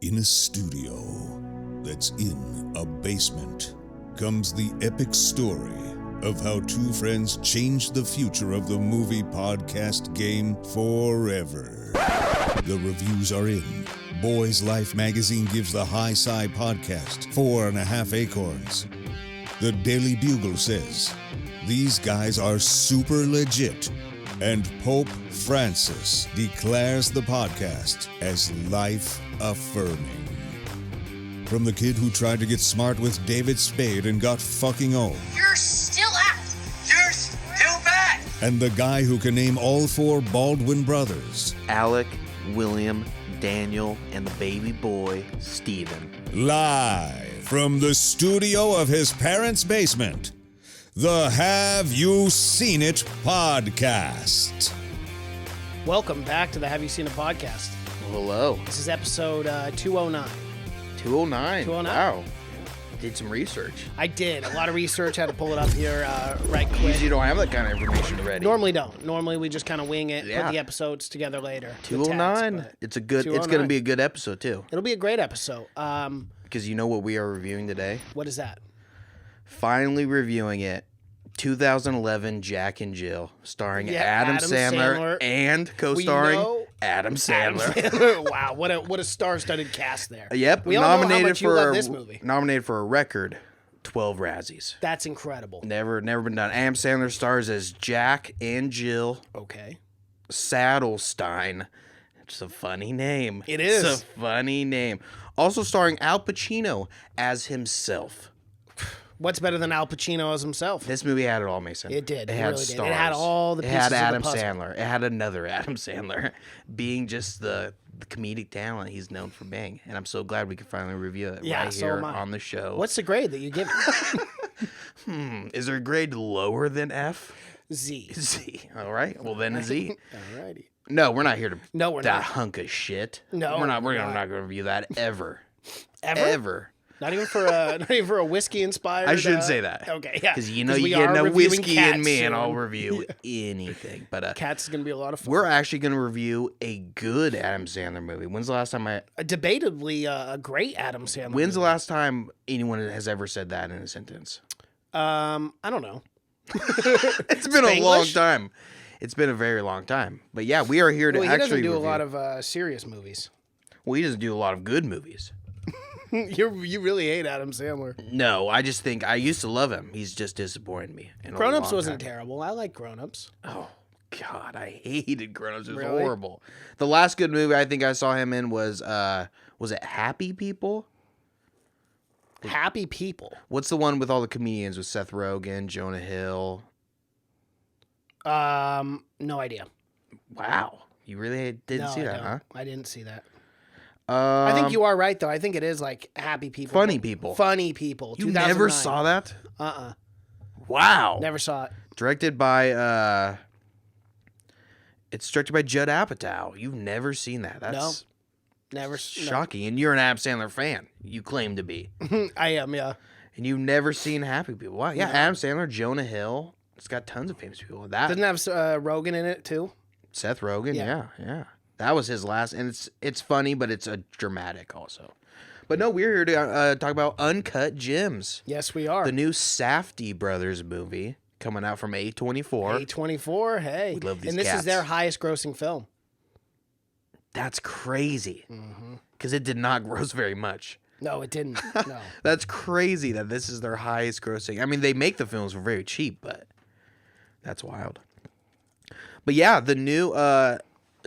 In a studio that's in a basement comes the epic story of how two friends changed the future of the movie podcast game forever. The reviews are in. Boys Life magazine gives the High Sci podcast 4.5 acorns. The Daily Bugle says, these guys are super legit. And Pope Francis declares the podcast as life-affirming. From the kid who tried to get smart with David Spade and got fucking old. You're still out. You're still bad. And the guy who can name all four Baldwin brothers. Alec, William, Daniel, and the baby boy, Stephen. Live from the studio of his parents' basement. The Have You Seen It podcast. Welcome back to the Have You Seen It podcast. Well, hello. This is episode 209. 209. 209. Wow. Did some research. I did. A lot of research. Had to pull it up here right quick. Usually don't have that kind of information ready. Normally don't. Normally we just kind of wing it, Yeah. put the episodes together later. 209. The tags, It's a good. It's 209. going to be a good episode too. It'll be a great episode. Because you know what we are reviewing today? What is that? Finally reviewing it. 2011 Jack and Jill, starring Adam Sandler and co-starring Adam Sandler. Wow, what a star-studded cast there. Yep, We all know how nominated much you for love this movie. Nominated for a record 12 Razzies. That's incredible. Never been done. Adam Sandler stars as Jack and Jill Okay. Saddlestein. It's a funny name. It is. It's a funny name. Also starring Al Pacino as himself. What's better than Al Pacino as himself? This movie had it all, Mason. It did. It It had really did. It stars. had all the It had pieces of the Adam puzzle. Sandler. It had another Adam Sandler being just the comedic talent he's known for being. And I'm so glad we could finally review it Yeah, right so here am I. on the show. What's the grade that you give it? Is there a grade lower than F? Z. Z. All right. Well, then a Z. Alrighty. No, we're not here to No, we're that not. hunk of shit. No, we're not. we're We're not not. going to review that ever. Ever? Not even for a whiskey inspired. I shouldn't say that. Okay, yeah. Because you know we you get are no reviewing whiskey Cats in me, and soon. I'll review anything. But Cats is gonna be a lot of fun. we're actually going to review a good Adam Sandler movie. When's the last time Debatably a great Adam Sandler. When's the movie. last time anyone has ever said that in a sentence? I don't know. It's been a long Spanglish? time. It's been a very long time. But yeah, we are here to Well, he actually doesn't do review. a lot of serious movies. Well, he doesn't do a lot of good movies. You really hate Adam Sandler. No, I just think I used to love him. He's just disappointed me. In a Grown Ups long wasn't time. terrible. I like Grown Ups. Oh God, I hated Grown Ups. It was Really? horrible. The last good movie I think I saw him in was it Happy People? Happy People. What's the one with all the comedians with Seth Rogen, Jonah Hill? No idea. Wow, you really didn't No, see I that, don't. huh? I didn't see that. I think you are right though. I think it is like Happy People. Funny People. Funny People. You never 2009. saw that? Uh-uh. Wow. Never saw it. Directed by it's directed by Judd Apatow. You've never seen that. That's Never. shocking. And you're an Adam Sandler fan. You claim to be. No. I am. Yeah. And you've never seen Happy People. Wow. Yeah, Adam Sandler, Jonah Hill. It's got tons of famous people. That Doesn't it have Rogan in it too? Seth Rogen. Yeah. Yeah. That was his last, and it's funny, but it's a dramatic also. But no, we're here to talk about Uncut Gems, Yes, we are. the new Safdie brothers movie coming out from A24. A24. Hey. We love these And this cats. is their highest grossing film. That's crazy, because it did not gross very much. No, it didn't. No. That's crazy that this is their highest grossing. I mean, they make the films for very cheap, but that's wild. But yeah, the new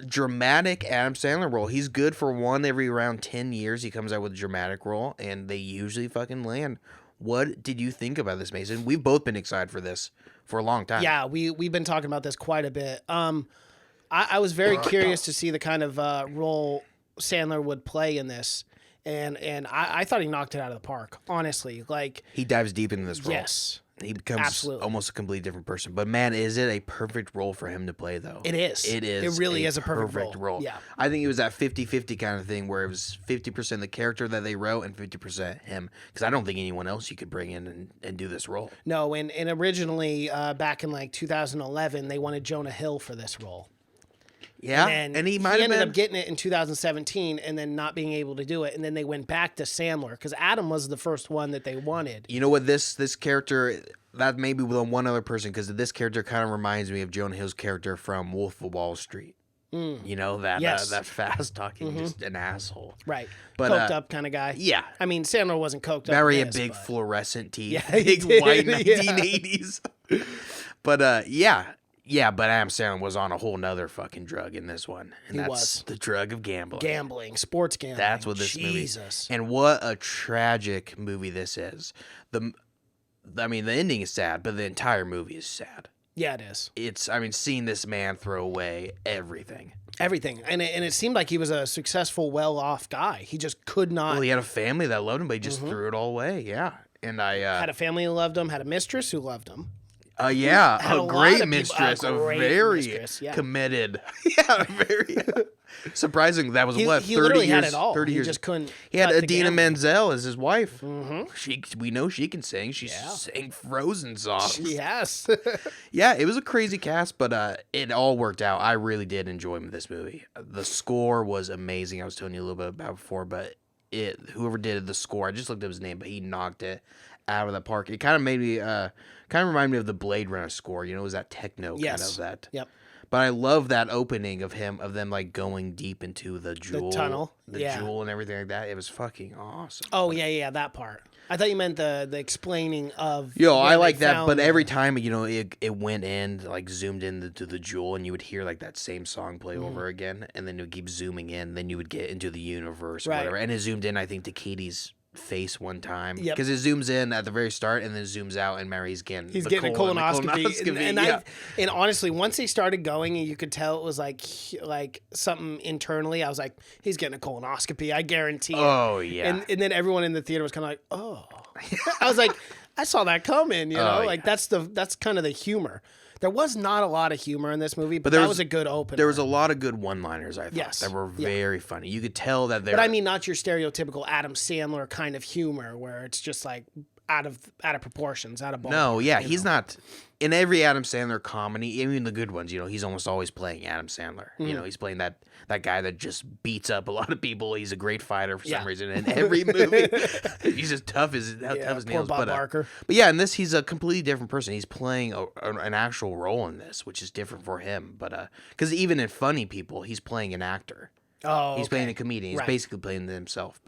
dramatic Adam Sandler role. He's good for one every around 10 years. He comes out with a dramatic role, and they usually fucking land. What did you think about this, Mason? We've both been excited for this for a long time. Yeah, we've been talking about this quite a bit. I was very curious to see the kind of role Sandler would play in this, and I thought he knocked it out of the park. Honestly, like He dives deep into this role. yes, He becomes absolutely. almost a completely different person. But man, is it a perfect role for him to play, though? It is. It is. It really is a perfect role. Yeah. I think it was that 50-50 kind of thing where it was 50% the character that they wrote and 50% him. Because I don't think anyone else you could bring in and do this role. No, and originally back in like 2011, they wanted Jonah Hill for this role. Yeah, and and he ended up getting it in 2017, and then not being able to do it, and then they went back to Sandler because Adam was the first one that they wanted. You know what? This character, that may be with one other person, because this character kind of reminds me of Jonah Hill's character from Wolf of Wall Street. You know, that Yes. that fast talking, just an asshole. Right, But, coked up kind of guy. Yeah. I mean, Sandler wasn't coked up. Very in had this, big but- fluorescent teeth. Yeah, he big did, white yeah. 1980s. But yeah, but Adam Sandler was on a whole nother fucking drug in this one. And that's was. the drug of gambling. Sports gambling. That's what this Jesus. movie. And what a tragic movie this is. The ending is sad, but the entire movie is sad. Yeah, it is. Seeing this man throw away everything. Everything. And it seemed like he was a successful, well-off guy. He just could not. Well, he had a family that loved him, but he just threw it all away. Yeah. And had a family who loved him, had a mistress who loved him. Yeah, Had a a lot great of people- mistress, a a great very mistress, yeah. committed. Yeah, very surprising. That was He 30 literally years. had it all. 30 He years. just couldn't. He had cut the Idina gambling. Menzel as his wife. We know she can sing. She sang Frozen songs. Yes. Yeah, it was a crazy cast, but it all worked out. I really did enjoy this movie. The score was amazing. I was telling you a little bit about before, but whoever did the score, I just looked up his name, but he knocked it out of the park. It kind of made me, reminded me of the Blade Runner score. You know, it was that techno kind of that. Yep. But I love that opening of them like going deep into the jewel, tunnel. the Yeah. jewel and everything like that. It was fucking awesome. Oh yeah, that part. I thought you meant the explaining of. Yo, where I they like that, found but the- every time it went in, like zoomed into the jewel, and you would hear like that same song play Mm-hmm. over again, and then it would keep zooming in, then you would get into the universe or Right. whatever, and it zoomed in, I think, to Katie's face one time, Yep. because it zooms in at the very start and then zooms out, and Mary's getting He's the getting a colonoscopy, and yeah. and honestly, once he started going, and you could tell it was like something internally. I was like, he's getting a colonoscopy. I guarantee it. Oh yeah, And then everyone in the theater was kind of like, oh. I was like, I saw that coming. You know, Oh, like yeah. that's kind of the humor. There was not a lot of humor in this movie, but there that was- was a good opener. there was a lot of good one-liners. I thought Yes. that were Yeah. very funny. You could tell that they. But I mean, not your stereotypical Adam Sandler kind of humor where it's just like out of proportions, out of ballpark. No, yeah, you he's know? not in every Adam Sandler comedy, even the good ones, you know, he's almost always playing Adam Sandler. Mm-hmm. You know, he's playing that guy that just beats up a lot of people. He's a great fighter for Yeah. some reason in every movie. He's as tough as tough as poor nails. Bob But Barker. but yeah, in this he's a completely different person. He's playing an actual role in this, which is different for him. But because even in Funny People, he's playing an actor. Oh, He's okay. playing a comedian. He's Right. basically playing himself.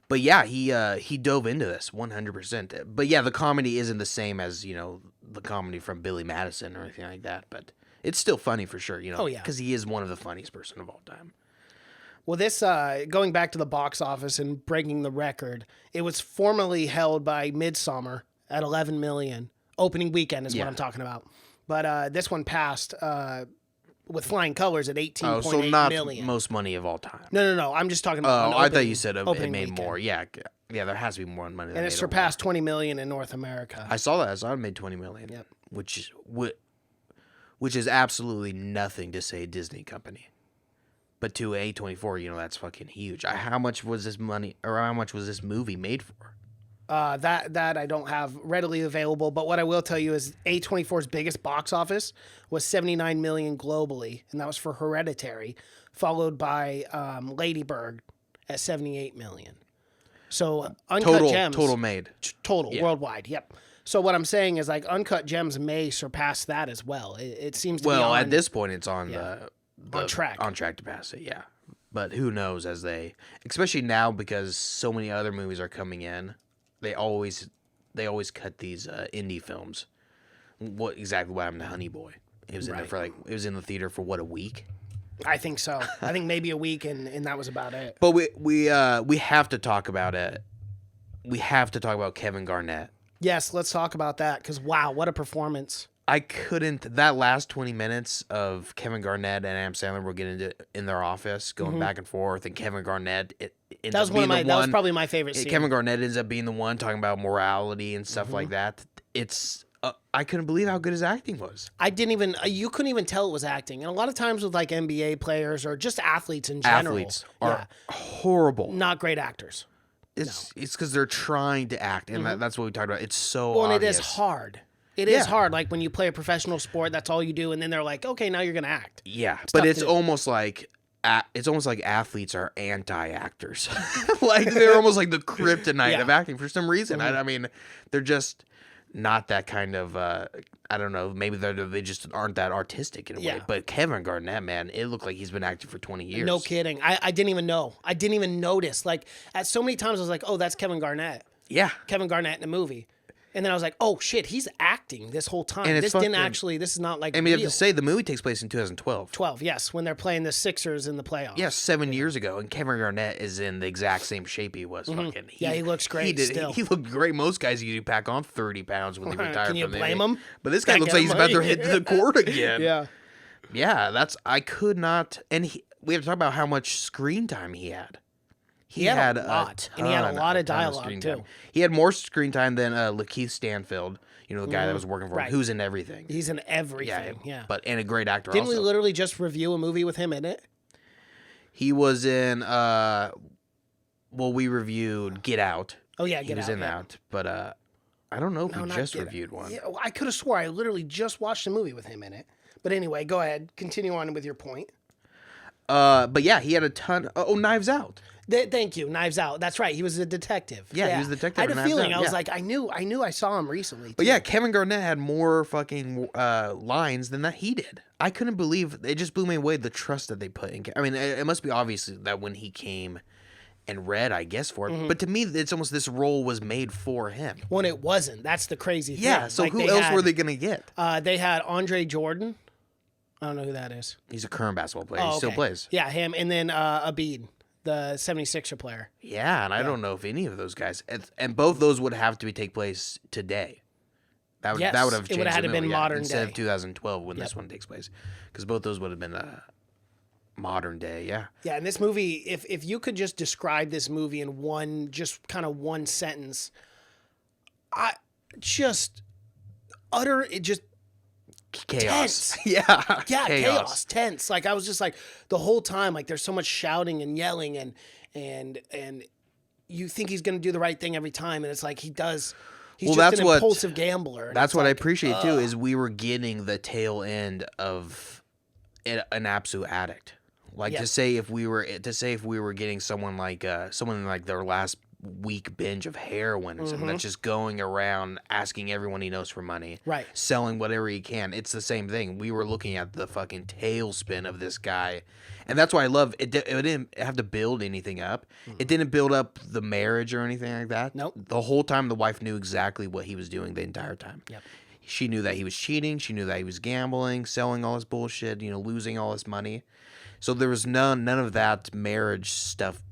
But yeah, he dove into this 100%. But yeah, the comedy isn't the same as, you know, the comedy from Billy Madison or anything like that. But it's still funny for sure, you know. Oh, yeah. Because he is one of the funniest person of all time. Well, this going back to the box office and breaking the record, it was formerly held by Midsummer at 11 million. Opening weekend is Yeah. what I'm talking about. But this one passed with flying colors at 18.8 Oh, so not million. most money of all time. No. I'm just talking about. Oh, an I thought opening- you said it opening made weekend. more. Yeah, there has to be more money. Than And it made surpassed 20 million in North America. I saw that. I saw it made 20 million. Yep. Which is absolutely nothing to say Disney company. But to A24, you know, that's fucking huge. How much was this money, or how much was this movie made for? That I don't have readily available, but what I will tell you is A24's biggest box office was 79 million globally, and that was for Hereditary, followed by Lady Bird at 78 million. So Uncut Gems Total made. total Yeah. worldwide. Yep. So what I'm saying is like Uncut Gems may surpass that as well. It seems to be Well, on, at this point, it's on On track. On track to pass it, yeah. But who knows especially now because so many other movies are coming in, they always cut these indie films. What happened to Honey Boy? It was in there Right. it was in the theater for what, a week? I think so. I think maybe a week, and that was about it. But we have to talk about it. We have to talk about Kevin Garnett. Yes, let's talk about that because wow, what a performance! That last 20 minutes of Kevin Garnett and Adam Sandler were getting into in their office, going back and forth, and Kevin Garnett That was that was probably my favorite scene. Kevin Garnett ends up being the one talking about morality and stuff like that. It's I couldn't believe how good his acting was. I didn't even you couldn't even tell it was acting. And a lot of times with like NBA players or just athletes in general, Athletes are horrible. not great actors. It's because they're trying to act, and that's what we talked about. It's so Well, and it obvious. is hard. It is hard. Like when you play a professional sport, that's all you do, and then they're like, okay, now you're gonna act. Yeah, It's but tough it's to do. almost like athletes are anti-actors. Like they're almost like the kryptonite Yeah. of acting for some reason. I mean, they're just not that kind of. I don't know. Maybe they just aren't that artistic in a way. Yeah. But Kevin Garnett, man, it looked like he's been acting for 20 years. No kidding. I didn't even know. I didn't even notice. Like at so many times, I was like, oh, that's Kevin Garnett. Yeah. Kevin Garnett in a movie. And then I was like, oh shit, he's acting this whole time. And it's This didn't fucking- actually. This is not like. I mean, you real. have to say the movie takes place in 2012. 12, yes, when they're playing the Sixers in the playoffs. Yeah, 7 years ago, and Kevin Garnett is in the exact same shape he was. Fucking, Mm-hmm. Yeah, he looks great still. He looked great. Most guys usually pack on 30 pounds when they retire. Can you from the blame NBA. him? But this guy Gotta looks get like he's him about to money. hit the court again. Yeah. Yeah, I could not. And we have to talk about how much screen time he had. He had a lot, and he had a lot of dialogue, screen too. time. He had more screen time than Lakeith Stanfield, the guy that was working for him, Right. who's in everything. He's in everything. Yeah. And a great actor Didn't also. we literally just review a movie with him in it? He was in, we reviewed Get Out. Oh yeah, He Get was Out, in yeah. that, but I don't know if No, we not just Get Out. reviewed one. Yeah, I could have swore I literally just watched a movie with him in it. But anyway, go ahead. Continue on with your point. But yeah, he had a ton. Knives Out. Thank you. Knives Out. That's right. He was a detective. Yeah, he was a detective I had in a Knives feeling. Out, I was yeah. like, I knew I saw him recently. But too. yeah, Kevin Garnett had more fucking lines than that he did. I couldn't believe it. Just blew me away the trust that they put in. I mean, it must be obvious that when he came and read, I guess, for it. Mm-hmm. But to me, it's almost this role was made for him. When it wasn't. That's the crazy thing. Yeah. So Like, who else were they gonna get? They had Andre Jordan. I don't know who that is. He's a current basketball player. Oh, He still okay. plays. Yeah, him. And then Abid, the 76er player. Yeah, and I don't know if any of those guys, and both those would have to take place today. That would Yes, that would have it changed. would have had the to been movie, modern instead day. of 2012 when this one takes place, because both those would have been modern day. Yeah. Yeah, and this movie, if you could just describe this movie in one sentence, it just Chaos. Tense. Yeah. yeah, chaos, tense. Like I was just like the whole time, like there's so much shouting and yelling and you think he's gonna do the right thing every time, and it's like he does. He's Well, just that's an what- impulsive gambler. and That's it's what I like, appreciate too, is we were getting the tail end of an absolute addict. Like Yeah. to say if we were getting someone like their last week binge of heroin or something that's just going around asking everyone he knows for money, Right. selling whatever he can. It's the same thing. We were looking at the fucking tailspin of this guy, and that's why I love it. It didn't have to build anything up. It didn't build up the marriage or anything like that. Nope. The whole time the wife knew exactly what he was doing the entire time. Yep. She knew that he was cheating. She knew that he was gambling, selling all this bullshit, losing all this money. So there was none of that marriage stuff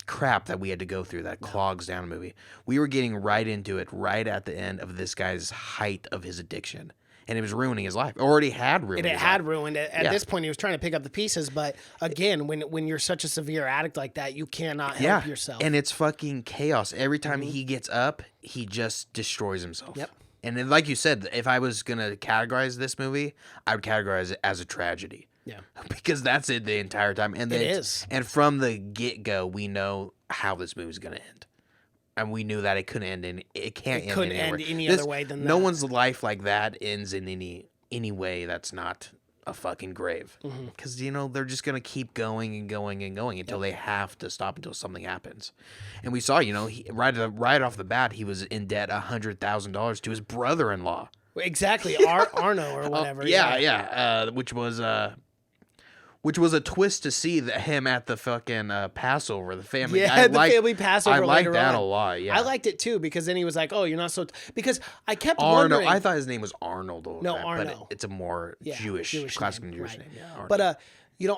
crap that we had to go through that clogs down a movie. We were getting right into it right at the end of this guy's height of his addiction. And it was ruining his life. It already had ruined It his had life. ruined it. At Yeah. this point, he was trying to pick up the pieces, but again, when you're such a severe addict like that, you cannot help yourself. And it's fucking chaos. Every time he gets up, he just destroys himself. Yep. And then, like you said, if I was going to categorize this movie, I would categorize it as a tragedy. Yeah. Because that's it the entire time. And It then is. And from the get-go, we know how this movie's going to end. And we knew that it couldn't end in it can't It end couldn't anywhere. end any other way than No that. one's life like that ends in any way that's not a fucking grave. Mm-hmm. Because they're just gonna keep going and going and going until they have to stop, until something happens. And we saw, right off the bat, he was in debt $100,000 to his brother-in-law. Exactly, Arno or whatever. Yeah. Which was a twist to see him at the fucking Passover, the family. Yeah, the family Passover I liked later that on. a lot. Yeah, I liked it too because then he was like, "Oh, you're not so." Because I kept Arnold. wondering. I thought his name was Arnold. No, but Arno. it's a more Yeah, Jewish classical name, Jewish right. name. Yeah, Arnold. But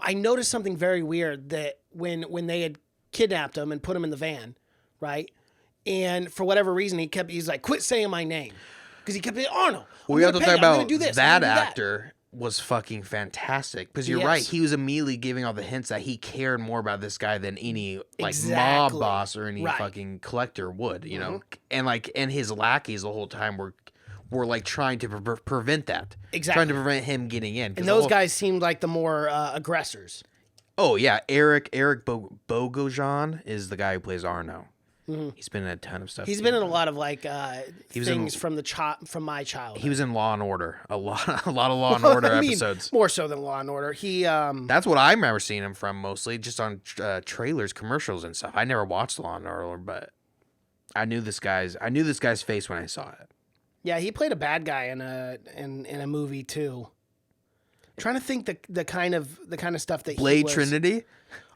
I noticed something very weird that when they had kidnapped him and put him in the van, right? And for whatever reason, he's like, "Quit saying my name," because he kept saying Arnold. we have to talk about do this, that I'm gonna do actor. Was fucking fantastic, because you're Yes. right. He was immediately giving all the hints that he cared more about this guy than any mob Exactly. boss or any Right. Mm-hmm. fucking collector would, and his lackeys the whole time were like trying to prevent that, Exactly. trying to prevent him getting in. 'Cause And the those whole- guys seemed like the more aggressors. Oh yeah, Eric Bogojan is the guy who plays Arno. He's been in a ton of stuff. He's been in a lot of like was things from my childhood. He was in Law and Order. A lot of Law and Order I mean, episodes. more so than Law and Order. He That's what I remember seeing him from, mostly just on trailers, commercials, and stuff. I never watched Law and Order, but I knew this guy's face when I saw it. Yeah, he played a bad guy in a movie too. I'm trying to think the kind of stuff that Blade he was. Trinity.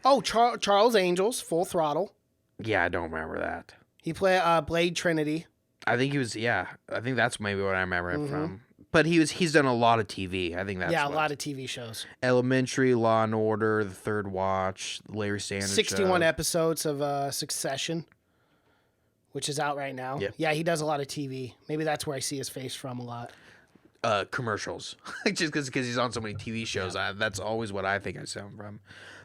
Oh, Charles Angels, Full Throttle. Yeah, I don't remember that. He played Blade Trinity. I think he was. Yeah, I think that's maybe what I remember him from. But he's done a lot of TV. I think that's a lot of TV shows. Elementary, Law and Order, The Third Watch, Larry Sanders 61 Show. episodes of Succession, which is out right now. Yep. Yeah, he does a lot of TV. Maybe that's where I see his face from a lot. Commercials, just because he's on so many TV shows. That's always what I think I saw him from.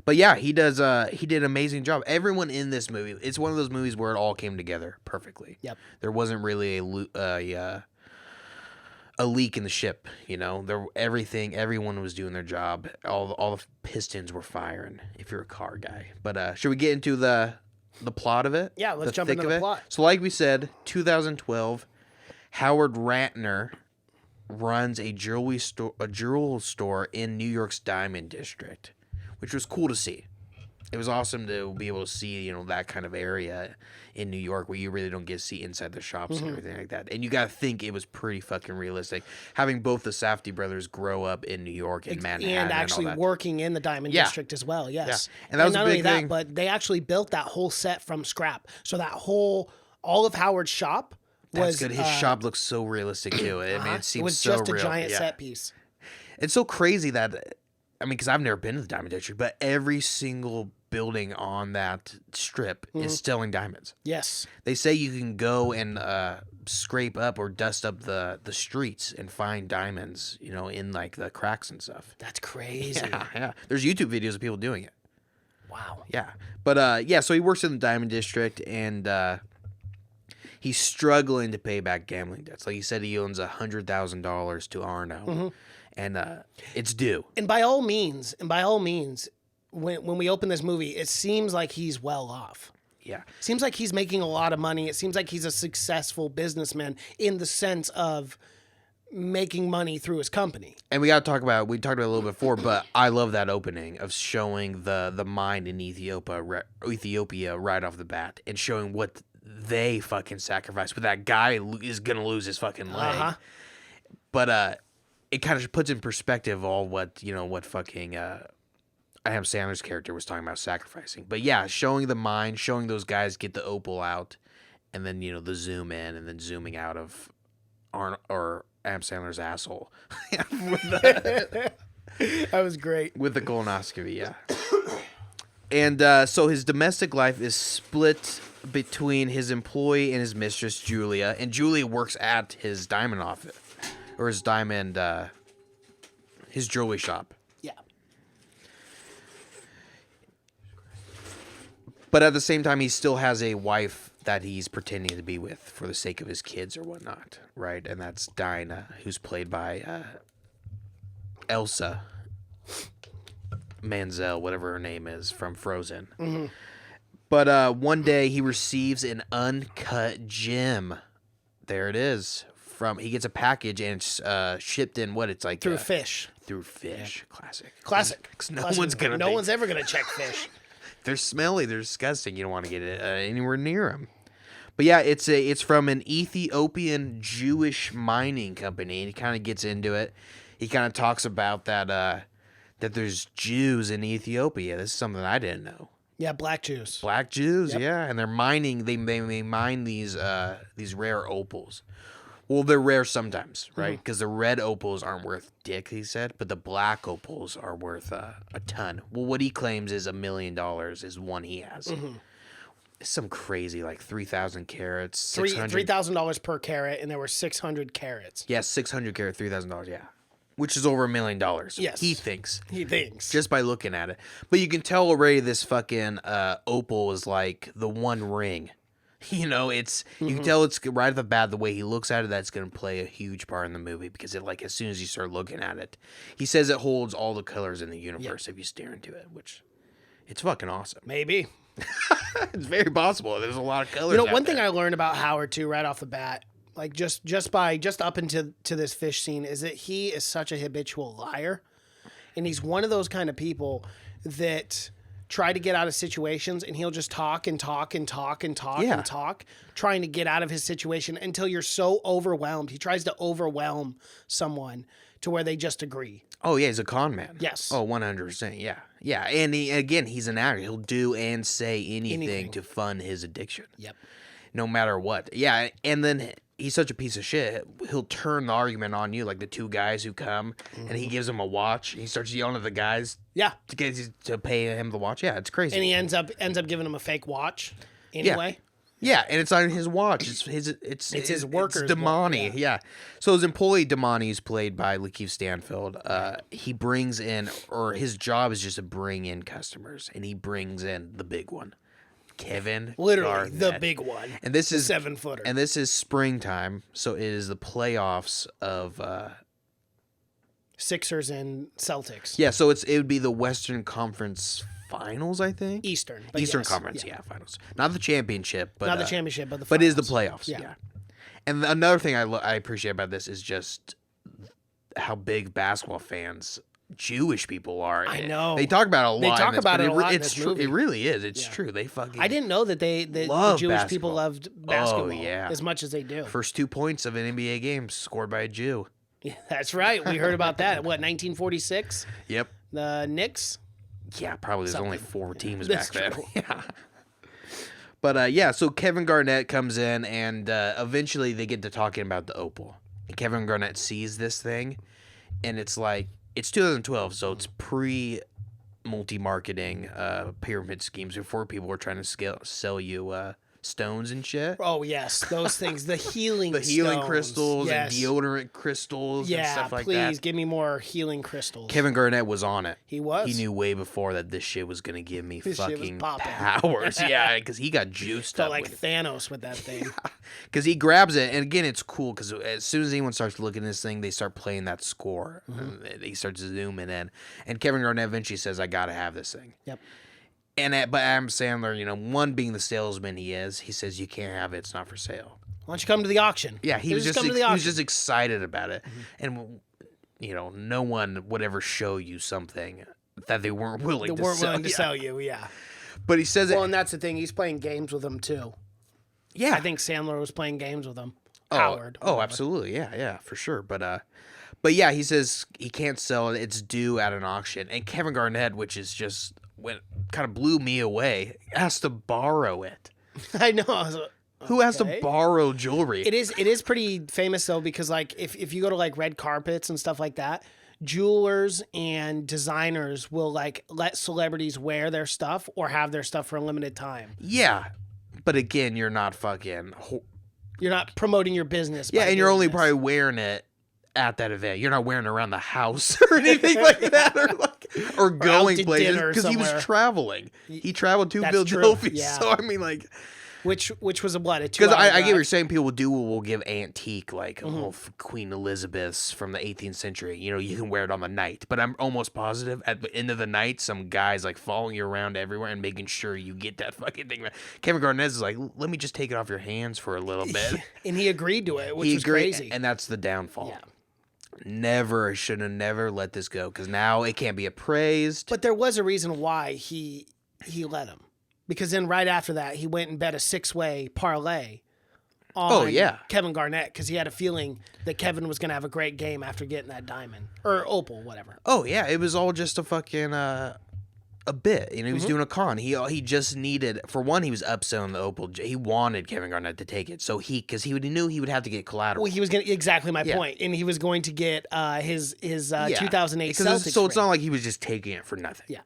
But yeah, he does. He did an amazing job. Everyone in this movie, it's one of those movies where it all came together perfectly. Yep. There wasn't really a leak in the ship. You know, everyone was doing their job. All the pistons were firing. If you're a car guy, but should we get into the plot of it? Yeah, let's jump thick into of the it? plot. So, like we said, 2012, Howard Ratner runs a jewel store in New York's Diamond District, which was cool to see. It was awesome to be able to see, that kind of area in New York where you really don't get to see inside the shops and everything like that. And you got to think it was pretty fucking realistic. Having both the Safdie brothers grow up in New York and Manhattan and actually all that. working in the Diamond District as well. Yes, Yeah. And that was not a big only thing. that, but they actually built that whole set from scrap. So that all of Howard's shop was That's good. His shop looks so realistic too. I mean, it seems it was so just real. a giant Yeah. set piece. It's so crazy that, because I've never been to the Diamond District, but every single building on that strip is selling diamonds. Yes. They say you can go and scrape up or dust up the streets and find diamonds, in like the cracks and stuff. That's crazy. Yeah. There's YouTube videos of people doing it. Wow. Yeah. But so he works in the Diamond District and he's struggling to pay back gambling debts. Like he said, he owns $100,000 to Arno. And it's due. And by all means, when we open this movie, it seems like he's well off. Yeah. Seems like he's making a lot of money. It seems like he's a successful businessman in the sense of making money through his company. And we talked about it a little bit before, but I love that opening of showing the mine in Ethiopia right off the bat and showing what they fucking sacrificed. But that guy is going to lose his fucking leg. But it kind of puts in perspective all what fucking Adam Sandler's character was talking about sacrificing. But yeah, showing the mine, showing those guys get the opal out, and then the zoom in and then zooming out of Adam Sandler's asshole That was great. with the colonoscopy. Yeah. And so his domestic life is split between his employee and his mistress Julia, and Julia works at his diamond office or his diamond his jewelry shop. Yeah. But at the same time, he still has a wife that he's pretending to be with for the sake of his kids or whatnot, right? And that's Dinah, who's played by Elsa Manzel, whatever her name is, from Frozen. But one day he receives an uncut gem. There it is. He gets a package and it's shipped in Through fish. Through fish. Classic. 'Cause No one's ever gonna check fish. They're smelly. They're disgusting. You don't want to get it anywhere near them. But yeah, it's from an Ethiopian Jewish mining company, and he kind of gets into it. He kind of talks about that there's Jews in Ethiopia. This is something I didn't know. Yeah, black Jews. Black Jews, yeah, and they're mining. They mine these rare opals. Well, they're rare sometimes, right? Because the red opals aren't worth dick, he said, but the black opals are worth a ton. Well, what he claims is $1 million is one he has. It's some crazy, like 3,000 carats, $3,000 per carat, and there were 600 carats. Yeah, 600 carat, $3,000, yeah. Which is over $1 million. Yes. He thinks. Just by looking at it. But you can tell already this fucking opal is like the one ring. You can tell it's right off the bat, the way he looks at it, that's going to play a huge part in the movie because as soon as you start looking at it, he says it holds all the colors in the universe if you stare into it, which it's fucking awesome. Maybe. It's very possible. There's a lot of colors. You know, out one thing there. I learned about Howard too, right off the bat, like just up into this fish scene, is that he is such a habitual liar, and he's one of those kind of people that try to get out of situations, and he'll just talk and talk and talk and talk Yeah. and talk, trying to get out of his situation until you're so overwhelmed. He tries to overwhelm someone to where they just agree. Oh yeah, he's a con man. Yes. Oh, 100%. Yeah, yeah. And he's an actor. He'll do and say anything to fund his addiction. Yep. No matter what. Yeah, and then he's such a piece of shit. He'll turn the argument on you, like the two guys who come, and he gives them a watch. He starts yelling at the guys Yeah. to pay him the watch. Yeah, it's crazy. And he ends up giving him a fake watch anyway. Yeah, and it's on his watch. It's his worker's It's Damani. watch, Yeah. So his employee Damani is played by Lakeith Stanfield. He brings in, or his job is just to bring in customers, and he brings in the big one, Kevin. Literally the Garnett. big one. And this is 7-footer. And this is springtime, so it is the playoffs of. Sixers and Celtics. Yeah, so it would be the Western Conference Finals, I think. Eastern. Eastern yes, Conference, yeah, finals. Not the championship, but Not the championship, but the but it is the finals. playoffs. Yeah. Yeah. And another thing I appreciate about this is just how big basketball fans Jewish people are. I know. They talk about it a lot. They talk in this, about but it a lot in It's this true. movie. It really is. It's Yeah. true. They fucking. I didn't know that the Love Jewish basketball. people loved basketball yeah. as much as they do. First 2 points of an NBA game scored by a Jew. Yeah, that's right. We heard about that. What, 1946? Yep. The Knicks? Yeah, probably. There's only Something. 4 teams That's back then. true. Yeah. But yeah, so Kevin Garnett comes in, and eventually they get to talking about the Opal. And Kevin Garnett sees this thing, and it's like it's 2012, so it's pre multi-marketing pyramid schemes before people were trying to sell you stones and shit. Oh, yes. Those things. The healing The healing stones. crystals Yes. and deodorant crystals and Yeah, stuff like please that. give me more healing crystals. Kevin Garnett was on it. He was? He knew way before that this shit was gonna give me This shit was fucking popping. powers. Yeah, because he got juiced Felt up like with it. Thanos with that thing. Because he grabs it, and again, it's cool because as soon as anyone starts looking at this thing, they start playing that score. And he starts zooming in, and Kevin Garnett eventually says, "I gotta have this thing." Yep. But Adam Sandler, one being the salesman he is, he says, "You can't have it; it's not for sale." Why don't you come to the auction? Yeah, he was just come to the he was auction. just excited about it, and no one would ever show you something that they weren't willing They to weren't sell. willing to Yeah. sell you, yeah. But he says Well, it. and that's the thing. He's playing games with them, too. Yeah, I think Sandler was playing games with him. Oh, Howard. Oh, absolutely. Yeah, for sure. But yeah, he says he can't sell it. It's due at an auction. And Kevin Garnett, which is just kind of blew me away, has to borrow it. I know. I was like, Who has okay. to borrow jewelry? It is pretty famous, though, because, like, if you go to, like, red carpets and stuff like that, jewelers and designers will, like, let celebrities wear their stuff or have their stuff for a limited time. Yeah, but again, you're not fucking. You're not promoting your business. Yeah, by and you're doing only this. probably wearing it at that event. You're not wearing it around the house or anything like that, or going to places dinner because he was somewhere. traveling. He traveled to That's Philadelphia, true, yeah. so I mean, like. Which was a what? Because I get what you're saying. People will give antique, like Queen Elizabeth's from the 18th century. You can wear it on the night. But I'm almost positive at the end of the night, some guy's like following you around everywhere and making sure you get that fucking thing. Kevin Garnett is like, let me just take it off your hands for a little bit. And he agreed to it, which He was agreed, crazy. and that's the downfall. Yeah. Should have never let this go because now it can't be appraised. But there was a reason why he let him. Because then right after that, he went and bet a 6-way parlay on Kevin Garnett because he had a feeling that Kevin was going to have a great game after getting that diamond. Or opal, whatever. Oh, yeah. It was all just a fucking a bit. He was doing a con. He just needed, for one, he was upselling the opal. He wanted Kevin Garnett to take it. So because he knew he would have to get collateral. Well, he was going to, exactly my Yeah. point. And he was going to get his Yeah. 2008 Because Celtics so it's ring. not like he was just taking it for nothing. Yeah.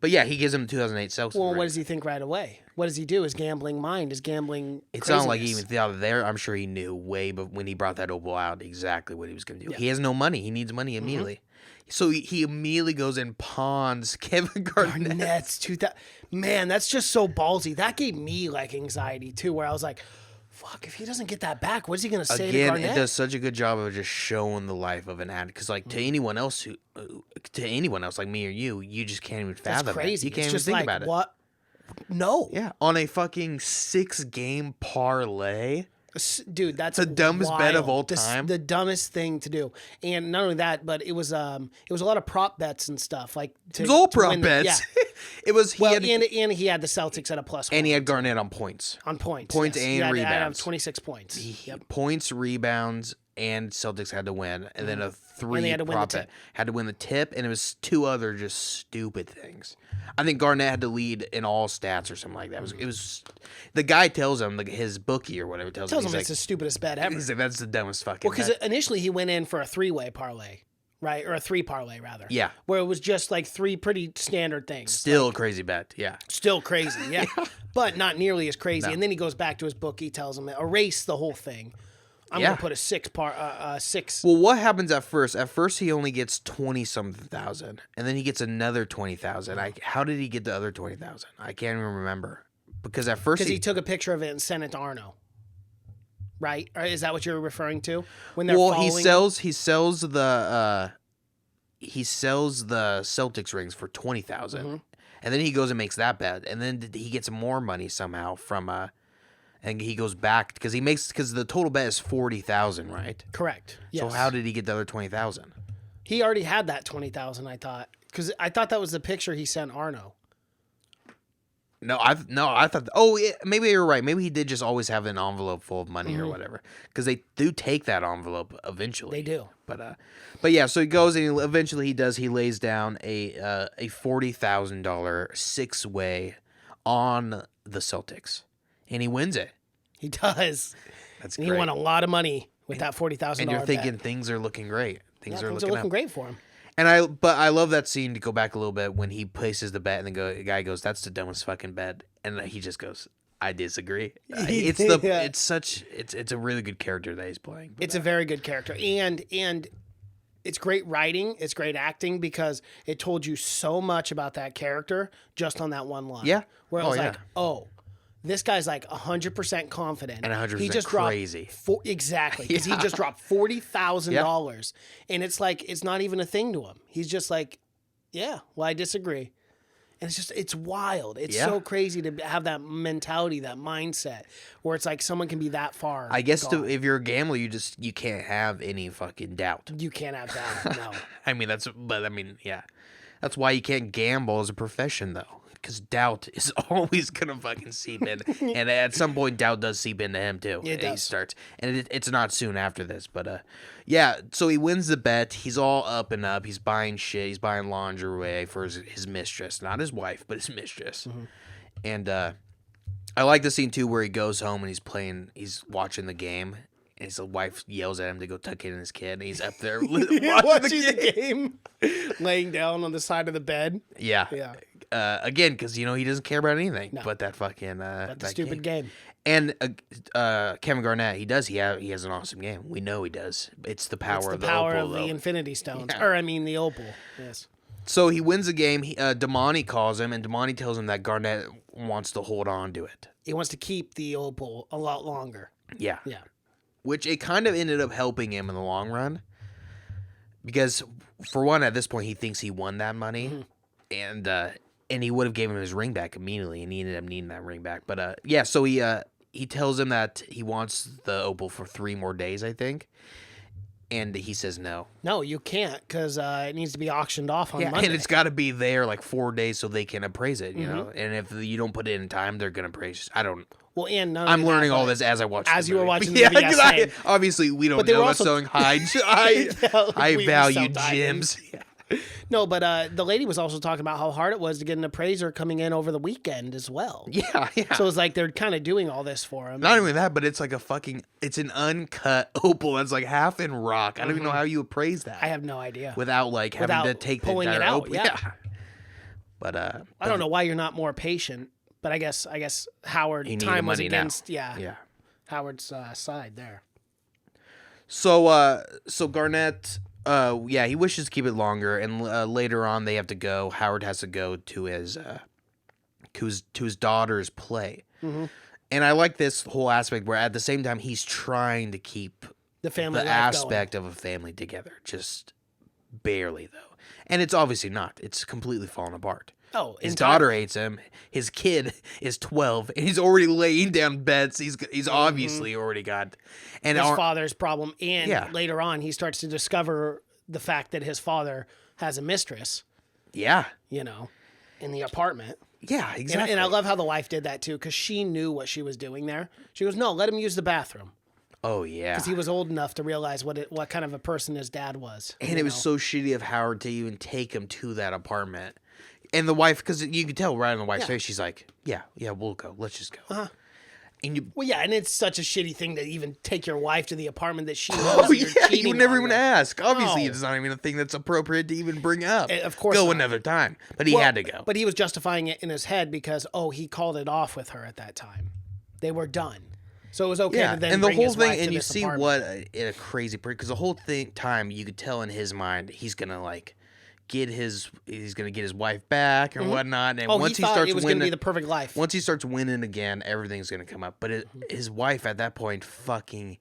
But yeah, he gives him 2008 Celtics. Well, ring. what does he think right away? What does he do? His gambling mind, his gambling It's not like he craziness. even thought there. I'm sure he knew but when he brought that opal out exactly what he was going to do. Yeah. He has no money. He needs money immediately. So he immediately goes and pawns Kevin Garnett. Garnett's 2000. Man, that's just so ballsy. That gave me like anxiety too, where I was like, fuck, if he doesn't get that back, what's he going to say to Again, Garnett? it does such a good job of just showing the life of an addict. Because like to anyone else like me or you just can't even That's fathom crazy. it. You can't It's even just think like, about it. what No. Yeah, on a fucking 6-game parlay. Dude, that's the dumbest bet of wild. all time. The dumbest thing to do. And not only that, but it was a lot of prop bets and stuff. Like It was all prop bets. Yeah. It was and he had the Celtics at a +1. And he had Garnett on points. Points and He had rebounds. 26 points. Yep. Points, rebounds, and Celtics had to win. And then a 3 And they had to win prop the bet. Had to win the tip, and it was 2 other just stupid things. I think Garnett had to lead in all stats or something like that. It was the guy tells him, like his bookie or whatever tells him It's like, the stupidest bet ever. he's like, that's the dumbest fucking Well, because bet. initially he went in for a 3-way parlay, right? Or a 3 parlay, rather. Yeah. Where it was just like 3 pretty standard things. Still a crazy bet, yeah. Still crazy, yeah. But not nearly as crazy. No. And then he goes back to his bookie, tells him, erase the whole thing. I'm Yeah. going to put a 6. Well, what happens at first? At first, he only gets 20-something thousand, and then he gets another 20,000. How did he get the other 20,000? I can't even remember. Because at first, Because he took a picture of it and sent it to Arno. Right? Or is that what you're referring to? When they're well, following he sells the Celtics rings for 20,000, Mm-hmm. and then he goes and makes that bet, and then he gets more money somehow from and he goes back because the total bet is 40,000, right? Correct. Yes. So how did he get the other 20,000? He already had that 20,000, I thought. Because I thought that was the picture he sent Arno. No, I thought. Oh, yeah, maybe you're right. Maybe he did just always have an envelope full of money or whatever. Because they do take that envelope eventually. They do. But yeah. So he goes and eventually he does. He lays down a $40,000 6-way on the Celtics, and he wins it. He does. That's And great. he won a lot of money with that $40,000 and you're thinking bet. things are looking great. Things are Things looking are looking up. great for him. And I love that scene to go back a little bit when he places the bet and the guy goes, "That's the dumbest fucking bet," and he just goes, "I disagree." It's a really good character that he's playing. It's a very good character. And it's great writing. It's great acting because it told you so much about that character just on that one line. Yeah. Where it Oh, was yeah. like, oh, this guy's like 100% confident. And 100% he just crazy. Exactly. Because he just dropped $40,000. And it's like, it's not even a thing to him. He's just like, yeah, well, I disagree. And it's wild. It's so crazy to have that mentality, that mindset, where it's like someone can be that far. I guess gone. if you're a gambler, you can't have any fucking doubt. You can't have that. No. Yeah. That's why you can't gamble as a profession, though. Because doubt is always gonna fucking seep in, and at some point, doubt does seep into him too. It does. He starts, and it's not soon after this, but yeah. So he wins the bet. He's all up and up. He's buying shit. He's buying lingerie for his mistress, not his wife, but his mistress. Mm-hmm. And I like the scene too where he goes home and he's watching the game. And his wife yells at him to go tuck in his kid, and he's up there watching the game, laying down on the side of the bed. Yeah. Yeah. Again, because he doesn't care about anything No. but that fucking But the stupid game. And Kevin Garnett, he has an awesome game. We know he does. It's the power It's the of the power opal, of the though. Infinity Stones, Yeah. or I mean the opal. Yes. So he wins the game. Damani calls him, and Damani tells him that Garnett wants to hold on to it. He wants to keep the opal a lot longer. Yeah. Yeah. Which it kind of ended up helping him in the long run. Because, for one, at this point, he thinks he won that money. And he would have given him his ring back immediately, and he ended up needing that ring back. But, yeah, so he tells him that he wants the opal for 3 more days, I think. And he says no. No, you can't because it needs to be auctioned off on Monday. And it's got to be there like 4 days so they can appraise it, you know? And if you don't put it in time, they're going to appraise. I don't. Well, and none I'm of learning that, all but this as I watch. as the you were movie. watching the movie, yes, same. Obviously we don't But they know were about also- selling high we value sell gems. diamonds. No, but the lady was also talking about how hard it was to get an appraiser coming in over the weekend as well. Yeah. So it's like they're kind of doing all this for him. Not only that, but it's like it's an uncut opal that's like half in rock. I don't even know how you appraise that. I have no idea. Without having to take pulling the it entire out. opal. Yeah. But I don't know why you're not more patient, but I guess Howard He needed time was money now. against yeah. Howard's side there. So Garnett, he wishes to keep it longer, and later on they have to go. Howard has to go to his daughter's play, and I like this whole aspect where at the same time he's trying to keep The family the life aspect of a family together, just barely though, and it's obviously not. It's completely fallen apart. Oh, his daughter hates him. His kid is 12, and he's already laying down bets. He's obviously already got, and his father's problem. And Yeah. later on, he starts to discover the fact that his father has a mistress, yeah, in the apartment. yeah, exactly. And I love how the wife did that too, because she knew what she was doing there. She goes, "No, let him use the bathroom," Oh yeah, because he was old enough to realize what kind of a person his dad was. and it was so shitty of Howard to even take him to that apartment. And the wife, because you could tell right on the wife's face, she's like, "Yeah, we'll go. Let's just go." And you, Well, yeah, and it's such a shitty thing to even take your wife to the apartment that she knows oh that you're yeah, cheating you never on even with. ask. Obviously, No. it's not even a thing that's appropriate to even bring up. Of course go not. another time, but he Well, had to go. But he was justifying it in his head because, he called it off with her at that time. They were done. So it was okay to then and the bring whole his wife thing, to and you this see apartment. what a crazy because the whole time you could tell in his mind he's gonna like he's gonna get his wife back or whatnot. And once he thought starts it was going to winning, be the perfect life. once he starts winning again, everything's gonna come up. But his wife at that point fucking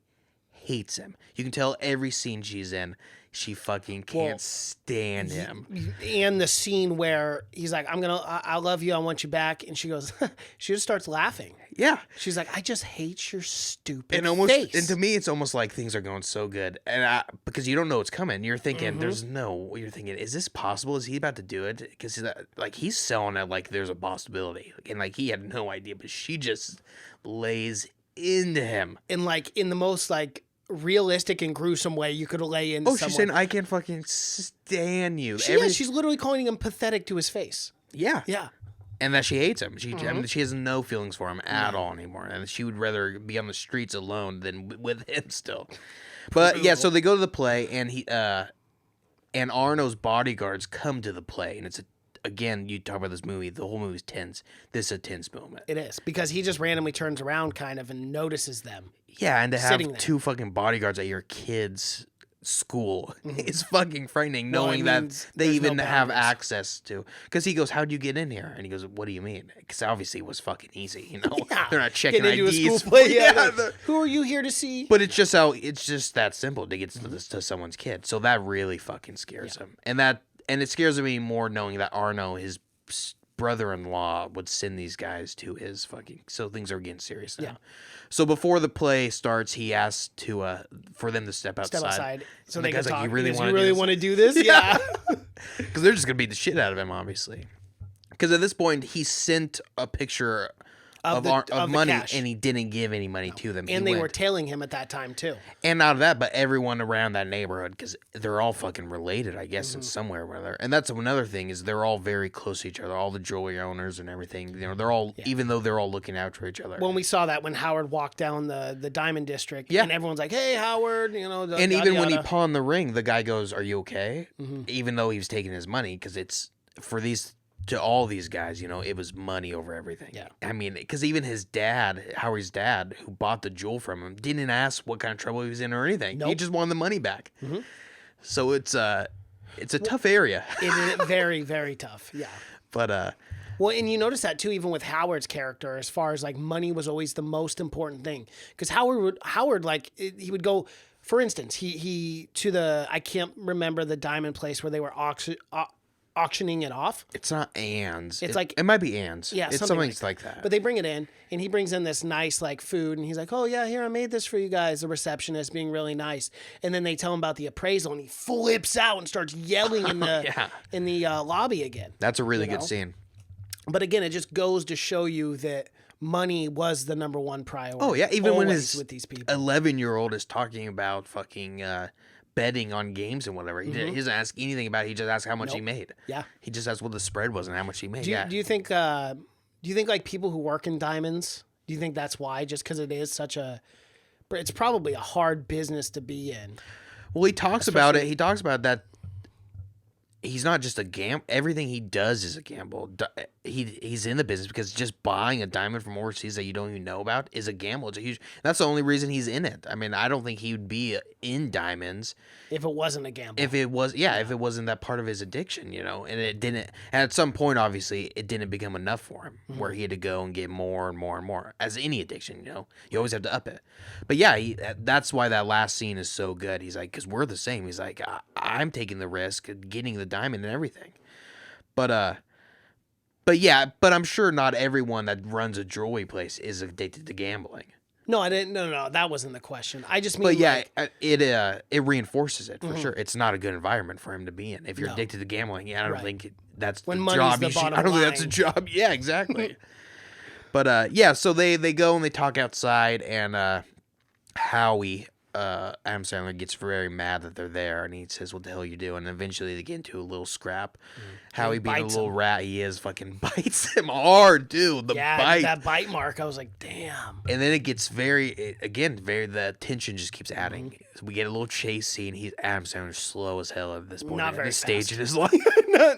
hates him. You can tell every scene she's in, she fucking can't stand him. And the scene where he's like, I love you, I want you back. And she goes, she just starts laughing. Yeah. She's like, I just hate your stupid And almost, face. and to me, it's almost like things are going so good, and because you don't know what's coming. You're thinking, you're thinking, is this possible? Is he about to do it? Because like he's selling it like there's a possibility, and like he had no idea, but she just lays into him. And like in the most like realistic and gruesome way you could lay into Oh, someone. she's saying, I can't fucking stand you. She's literally calling him pathetic to his face. Yeah. Yeah. And that she hates him. I mean, she has no feelings for him at all anymore. And she would rather be on the streets alone than with him still. But yeah, so they go to the play, and and Arno's bodyguards come to the play, and it's again, you talk about this movie, the whole movie's tense. This is a tense moment. It is, because he just randomly turns around kind of and notices them. Yeah, and to sitting have there. two fucking bodyguards at your kid's school is fucking frightening, Well, knowing it that means they there's no even have boundaries. access to. Because he goes, "How'd you get in here?" And he goes, "What do you mean?" Because obviously it was fucking easy, you know. Yeah. They're not checking Getting into IDs. a school play. Yeah. they're- Who are you here to see? But it's just that simple to get to someone's kid. So that really fucking scares him, and it scares me more knowing that Arno, his brother-in-law, would send these guys to his fucking. So things are getting serious now. Yeah. So before the play starts, he asks for them to step outside. Step outside so And the they guy's can like, talk. "You really He goes, want you really want to do this? Yeah. Because they're just gonna beat the shit out of him, obviously. Because at this point, he sent a picture of the money, cash. and he didn't give any money to them. And He they were went. tailing him at that time too. And not of that, but everyone around that neighborhood, because they're all fucking related, I guess, in somewhere or other. And that's another thing, is they're all very close to each other. All the jewelry owners and everything, you know, they're all, even though they're all looking out for each other. When we saw that, when Howard walked down the Diamond District, Yeah. and everyone's like, "Hey, Howard," you know. And yada, even when he yada. pawned the ring, the guy goes, "Are you okay?" Even though he was taking his money, because it's for to all these guys, you know, it was money over everything. Yeah. I mean, because even his dad, Howard's dad, who bought the jewel from him, didn't ask what kind of trouble he was in or anything. He Nope. just wanted the money back. So it's a tough area. It is very, very tough. Yeah. But Well, and you notice that too, even with Howard's character, as far as like money was always the most important thing, because Howard like he would go. For instance, he to the, I can't remember the diamond place where they were auctioning it off. it's not Ann's. It's like- it might be Ann's. Yeah, it's something like that. But they bring it in, and he brings in this nice like food, and he's like, "Oh yeah, here I made this for you guys." The receptionist being really nice, and then they tell him about the appraisal, and he flips out and starts yelling in the Yeah. in the lobby again. That's a really good know? scene. But again, it just goes to show you that money was the number one priority. Oh yeah, even when always his with these people. 11-year-old is talking about fucking betting on games and whatever, he doesn't ask anything about it. He just asks how much he made. Yeah. He just asks what the spread was and how much he made. Do you think like people who work in diamonds? Do you think that's why? Just because it is such a, it's probably a hard business to be in. Well, he talks about it. He talks about that. He's not just a gamble. Everything he does is a gamble. He's in the business because just buying a diamond from overseas that you don't even know about is a gamble. It's a huge. That's the only reason he's in it. I mean, I don't think he would be in diamonds If it wasn't a gamble. if it was. Yeah, if it wasn't that part of his addiction, you know. And it didn't. And at some point, obviously, it didn't become enough for him, where he had to go and get more and more and more. As any addiction, you know, you always have to up it. But yeah, that's why that last scene is so good. He's like, because we're the same. He's like, I'm taking the risk of getting the diamond and everything. But But yeah, but I'm sure not everyone that runs a jewelry place is addicted to gambling. No, I didn't. No, that wasn't the question. I just mean. But yeah, like, it reinforces it for sure. It's not a good environment for him to be in. If you're addicted to gambling, yeah, I don't think that's when the money's job. the bottom I don't think line. that's a job. Yeah, exactly. But yeah, so they go and they talk outside, and Howie, Adam Sandler gets very mad that they're there, and he says, "What the hell are you doing?" And eventually they get into a little scrap. Howie, being a bites little him. rat he is, fucking bites him hard, dude. The bite. that bite mark. I was like, damn. And then it gets very the tension just keeps adding. So we get a little chase scene. Adam Sandler's slow as hell at this point. Not at very this stage fast. in his life.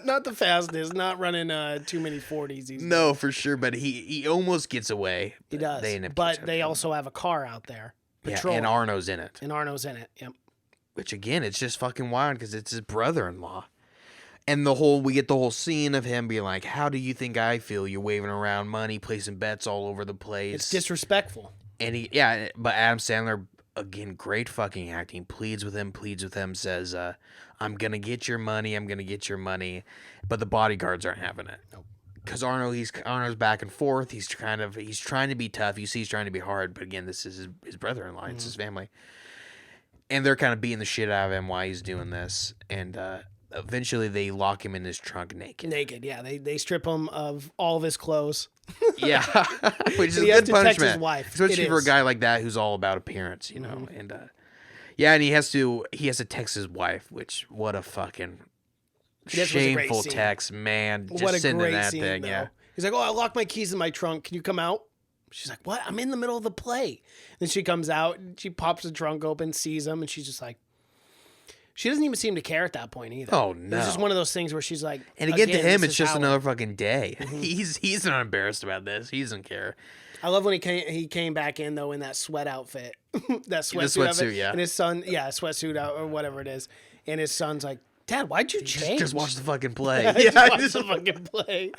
not the fastest. Not running too many 40s. No, for sure. But he almost gets away. He does. end up But catching they him. also have a car out there. Yeah, Patrol. and Arno's in it. And Arno's in it. Yep. Which again, it's just fucking wild because it's his brother-in-law. And we get the whole scene of him being like, "How do you think I feel? You're waving around money, placing bets all over the place." It's disrespectful. And but Adam Sandler, again, great fucking acting, pleads with him, says, "I'm gonna get your money," but the bodyguards aren't having it. Because Arno's back and forth. He's trying to be tough. You see, he's trying to be hard, but again, this is his brother-in-law. It's his family, and they're kind of beating the shit out of him while he's doing this. And eventually, they lock him in his trunk naked. Naked, yeah. They strip him of all of his clothes. Yeah, which is a He has good to text punishment, his wife. especially It for a is. guy like that who's all about appearance, you know. And and he has to text his wife, which what a fucking This was a great shameful scene. text, man. Just What a sending great that scene, thing, though. yeah. He's like, "Oh, I locked my keys in my trunk. Can you come out?" She's like, "What? I'm in the middle of the play." Then she comes out and she pops the trunk open, sees him, and she's just like, she doesn't even seem to care at that point either. Oh, It's no. just one of those things where she's like, And again, to him, this it's is just how- another fucking day. He's not embarrassed about this. He doesn't care. I love when he came back in though in that sweat outfit, that sweatsuit, of it, sweatsuit, yeah. and his son, sweatsuit out or whatever it is, and his son's like, "Dad, why'd you change?" Just watch the fucking play. Just watch the fucking play.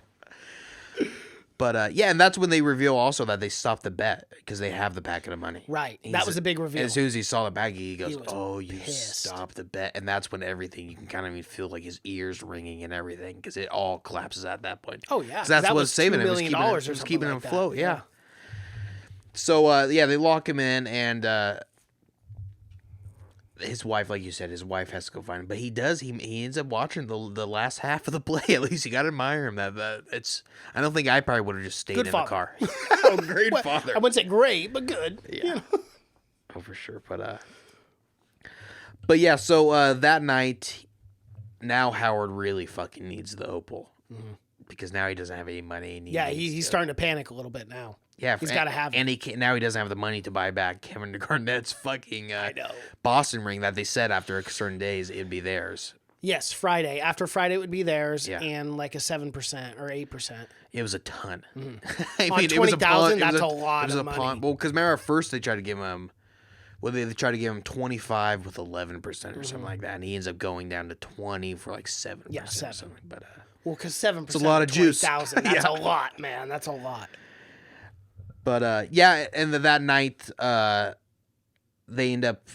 But yeah, and that's when they reveal also that they stopped the bet because they have the packet of money. Right. That was a big reveal. And as soon as he saw the baggie, he goes, was "Oh, you pissed. stopped the bet," and that's when everything you can kind of feel like his ears ringing and everything because it all collapses at that point. Oh yeah, 'Cause that's that what's was saving him. $2 Was million keeping him, or was something keeping him like that. afloat. Yeah. So yeah, they lock him in, and his wife, like you said, his wife has to go find him. But he does. He ends up watching the last half of the play. At least you got to admire him. That it's. I don't think I probably would have just stayed Good in father. the car. Oh, great Well, father. I wouldn't say great, but good. Yeah. Oh, for sure. But yeah. So that night, now Howard really fucking needs the opal because now he doesn't have any money. And Yeah, needs he's to- starting to panic a little bit now. Yeah, he's gotta have it. and he can't, now he doesn't have the money to buy back Kevin Garnett's fucking I know. Boston ring that they said after certain days it'd be theirs. Yes, Friday. After Friday, it would be theirs, Yeah. and like a 7% or 8%. It was a ton. I On mean, it was a 20,000, pawn. that's it was a lot it was of a money. pawn. Well, because remember, at first they tried to give him. Well, they tried to give him 25 with 11% or something like that, and he ends up going down to 20 for like 7%. Yeah, or 7. something. But Well, because 7% a lot of juice. 20,000, that's Yeah. a lot, man. That's a lot. But yeah, and that night they end up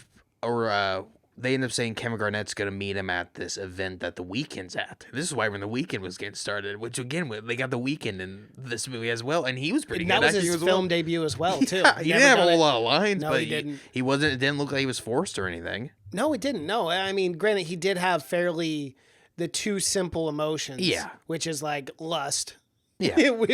saying Kevin Garnett's gonna meet him at this event that The Weeknd's at. This is why when The Weeknd was getting started, which again they got The Weeknd in this movie as well, and he was pretty And good. that was acting his as well. film debut as well, too. Yeah, he Never didn't have a done whole it- lot of lines, No, but he didn't. he wasn't. It didn't look like he was forced or anything. No, it didn't. No, I mean, granted, he did have fairly the two simple emotions. Yeah. Which is like lust. Yeah. with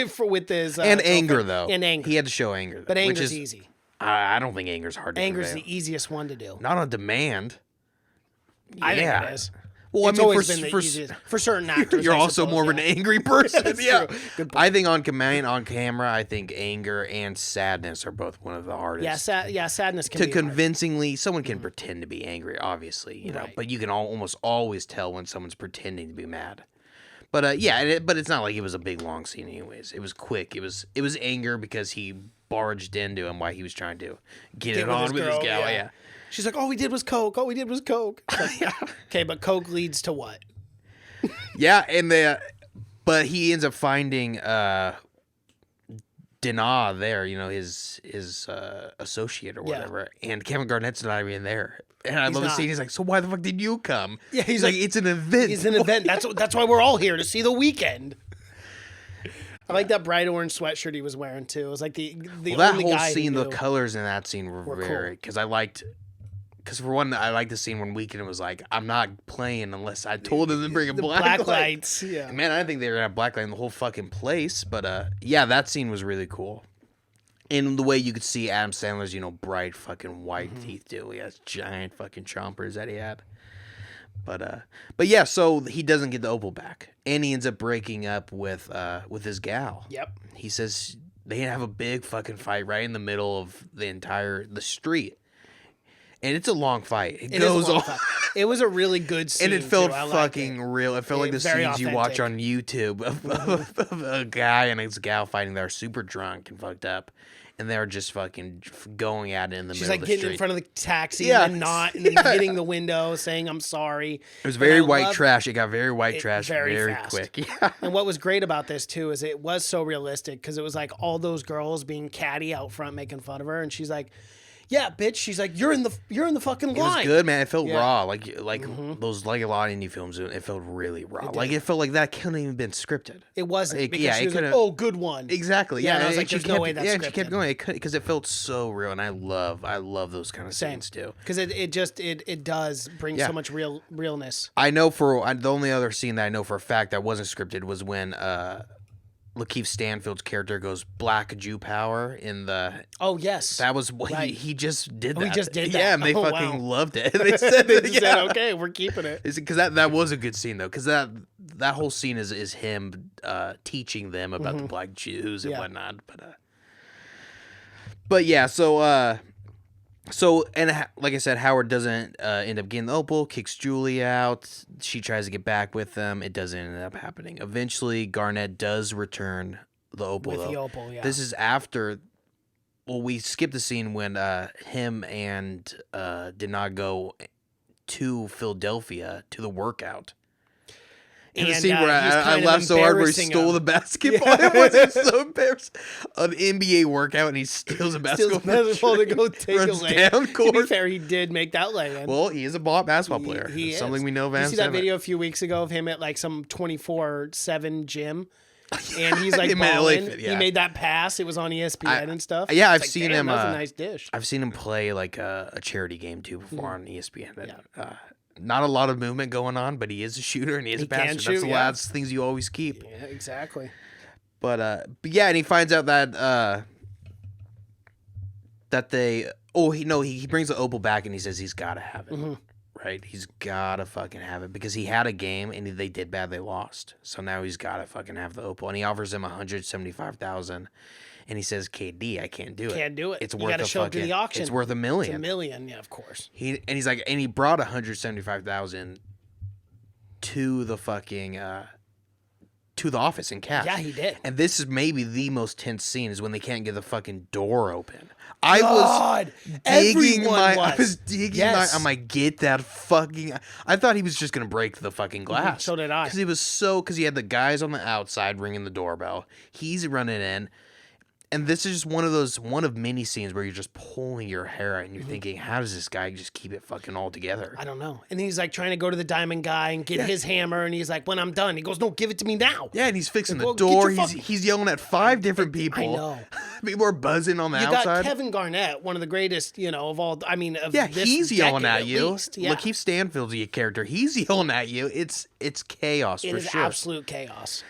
his And girlfriend. anger though. And anger. He had to show anger. Though, But which anger's is, easy. I don't think anger's hard to Anger's prevail. the easiest one to do. Not on demand. I Yeah. think it is. Well, It's I mean, always for, been the for, easiest. For certain actors. You're I also suppose, more of an yeah. angry person. That's Yeah. true. Good point. I think on command, on camera, I think anger and sadness are both one of the hardest. Yeah, sadness can To be hard. convincingly, someone can pretend to be angry, obviously, you know, Right. but you can almost always tell when someone's pretending to be mad. But yeah, but it's not like it was a big long scene, anyways. It was quick. It was anger because he barged into him while he was trying to get it with on his with girl, his gal. yeah. Yeah. She's like, all we did was coke. All we did was coke. It's like, okay, but coke leads to what? Yeah, and but he ends up finding Dana there, you know, his associate or Yeah. whatever, and Kevin Garnett's not even there. And I He's love the not. scene. He's like, "So why the fuck did you come?" Yeah, he's like, "It's an event." It's an event. That's why we're all here to see The Weeknd. I like that bright orange sweatshirt he was wearing too. It was like the that only whole guy scene, who the knew. colors in that scene were very, cool. because for one, I liked the scene when Weekend was like, I'm not playing unless I told him to bring a black light. lights. Yeah. Man, I didn't think they were gonna have black light in the whole fucking place, but yeah, that scene was really cool. In the way you could see Adam Sandler's, bright fucking white teeth too. He has giant fucking chompers that he had. But yeah, so he doesn't get the opal back, and he ends up breaking up with his gal. Yep. He says they have a big fucking fight right in the middle of the street, and it's a long fight. It goes on. It was a really good scene, and it felt too. I liked fucking real. It felt like the very scenes you watch authentic. on YouTube of a guy and his gal fighting. They're super drunk and fucked up, and they're just fucking going at it in the She's middle like of the getting street. in front of the taxi Yeah. and then hitting the window, saying "I'm sorry." It was very And I white loved- trash. It got very white trash very very fast. quick. Yeah. And what was great about this too is it was so realistic because it was like all those girls being catty out front making fun of her, and she's like, "Yeah, bitch." She's like, "You're in the fucking It line." was good, man. It felt Yeah. raw, like those like a lot of indie films. It felt really raw. Like it felt like that couldn't even been scripted. It wasn't because yeah, she it was like, could've- "Oh, good one." Exactly. Yeah, Yeah, and I was and like, she "There's no kept- way that's Yeah, she kept scripted." going. It could because it felt so real, and I love those kind of Same. scenes too. Because it does bring Yeah. so much realness. I know the only other scene that I know for a fact that wasn't scripted was when Lakeith Stanfield's character goes Black Jew Power in the. Oh yes, That was what Right. he just did. Oh, he that. just did that. Yeah, and they Oh, fucking wow. loved it. They said, they just yeah. said, "Okay, we're keeping it." Because that was a good scene though, because that whole scene is him teaching them about the black Jews and Yeah. whatnot. But yeah, so like I said, Howard doesn't end up getting the opal, kicks Julie out. She tries to get back with them. It doesn't end up happening. Eventually, Garnett does return the opal. With the though. opal, yeah. This is after. Well, we skipped the scene when him and did not go to Philadelphia to the workout. And the scene where he's I kind of laughed so hard where he embarrassing stole him. the basketball. It was so embarrassing. An NBA workout and he steals a Steals basketball. basketball to go take a runs lay. down To be court. fair, he did make that lay. Well, he is a basketball player. He It's is. something we know of Did you Adam see that Sandler. video a few weeks ago of him at like some 24/7 gym? And he's like Him at LA balling. Fit, yeah. He made that pass. It was on ESPN and stuff. yeah, It's I've like, seen damn, him, That's a nice dish. I've seen him play like a charity game too before on ESPN. And, not a lot of movement going on, but he is a shooter and he is a can passer. shoot, That's the yeah. last things you always keep. Yeah, exactly. But yeah, and he finds out that he brings the opal back and he says he's got to have it. Mm-hmm. Right? He's got to fucking have it because he had a game and they did bad, they lost. So now he's got to fucking have the opal and he offers him $175,000 and he says, "KD, I can't do it. Can't do it. It's You worth gotta a show up to fucking the auction. It's worth $1 million." It's $1 million, yeah, of course. He's like, and he brought $175,000 to the fucking to the office in cash. Yeah, he did. And this is maybe the most tense scene is when they can't get the fucking door open. I was digging everyone my. was. I was digging Yes. my. I'm like, get that fucking. I thought he was just gonna break the fucking glass. So did I. Because he had the guys on the outside ringing the doorbell. He's running in. And this is just one of many scenes where you're just pulling your hair out and you're thinking, how does this guy just keep it fucking all together? I don't know. And then he's like trying to go to the diamond guy and get his hammer, and he's like, "When I'm done," he goes, "No, give it to me now." Yeah, and he's fixing Well, the get your door. fucking- He's yelling at 5 different people. I know. People are buzzing on the You outside. got Kevin Garnett, one of the greatest, of all. I mean, of Yeah, this he's yelling decade at you. least. Yeah. Lakeith Stanfield's your character. He's yelling at you. It's chaos It for is sure. absolute chaos.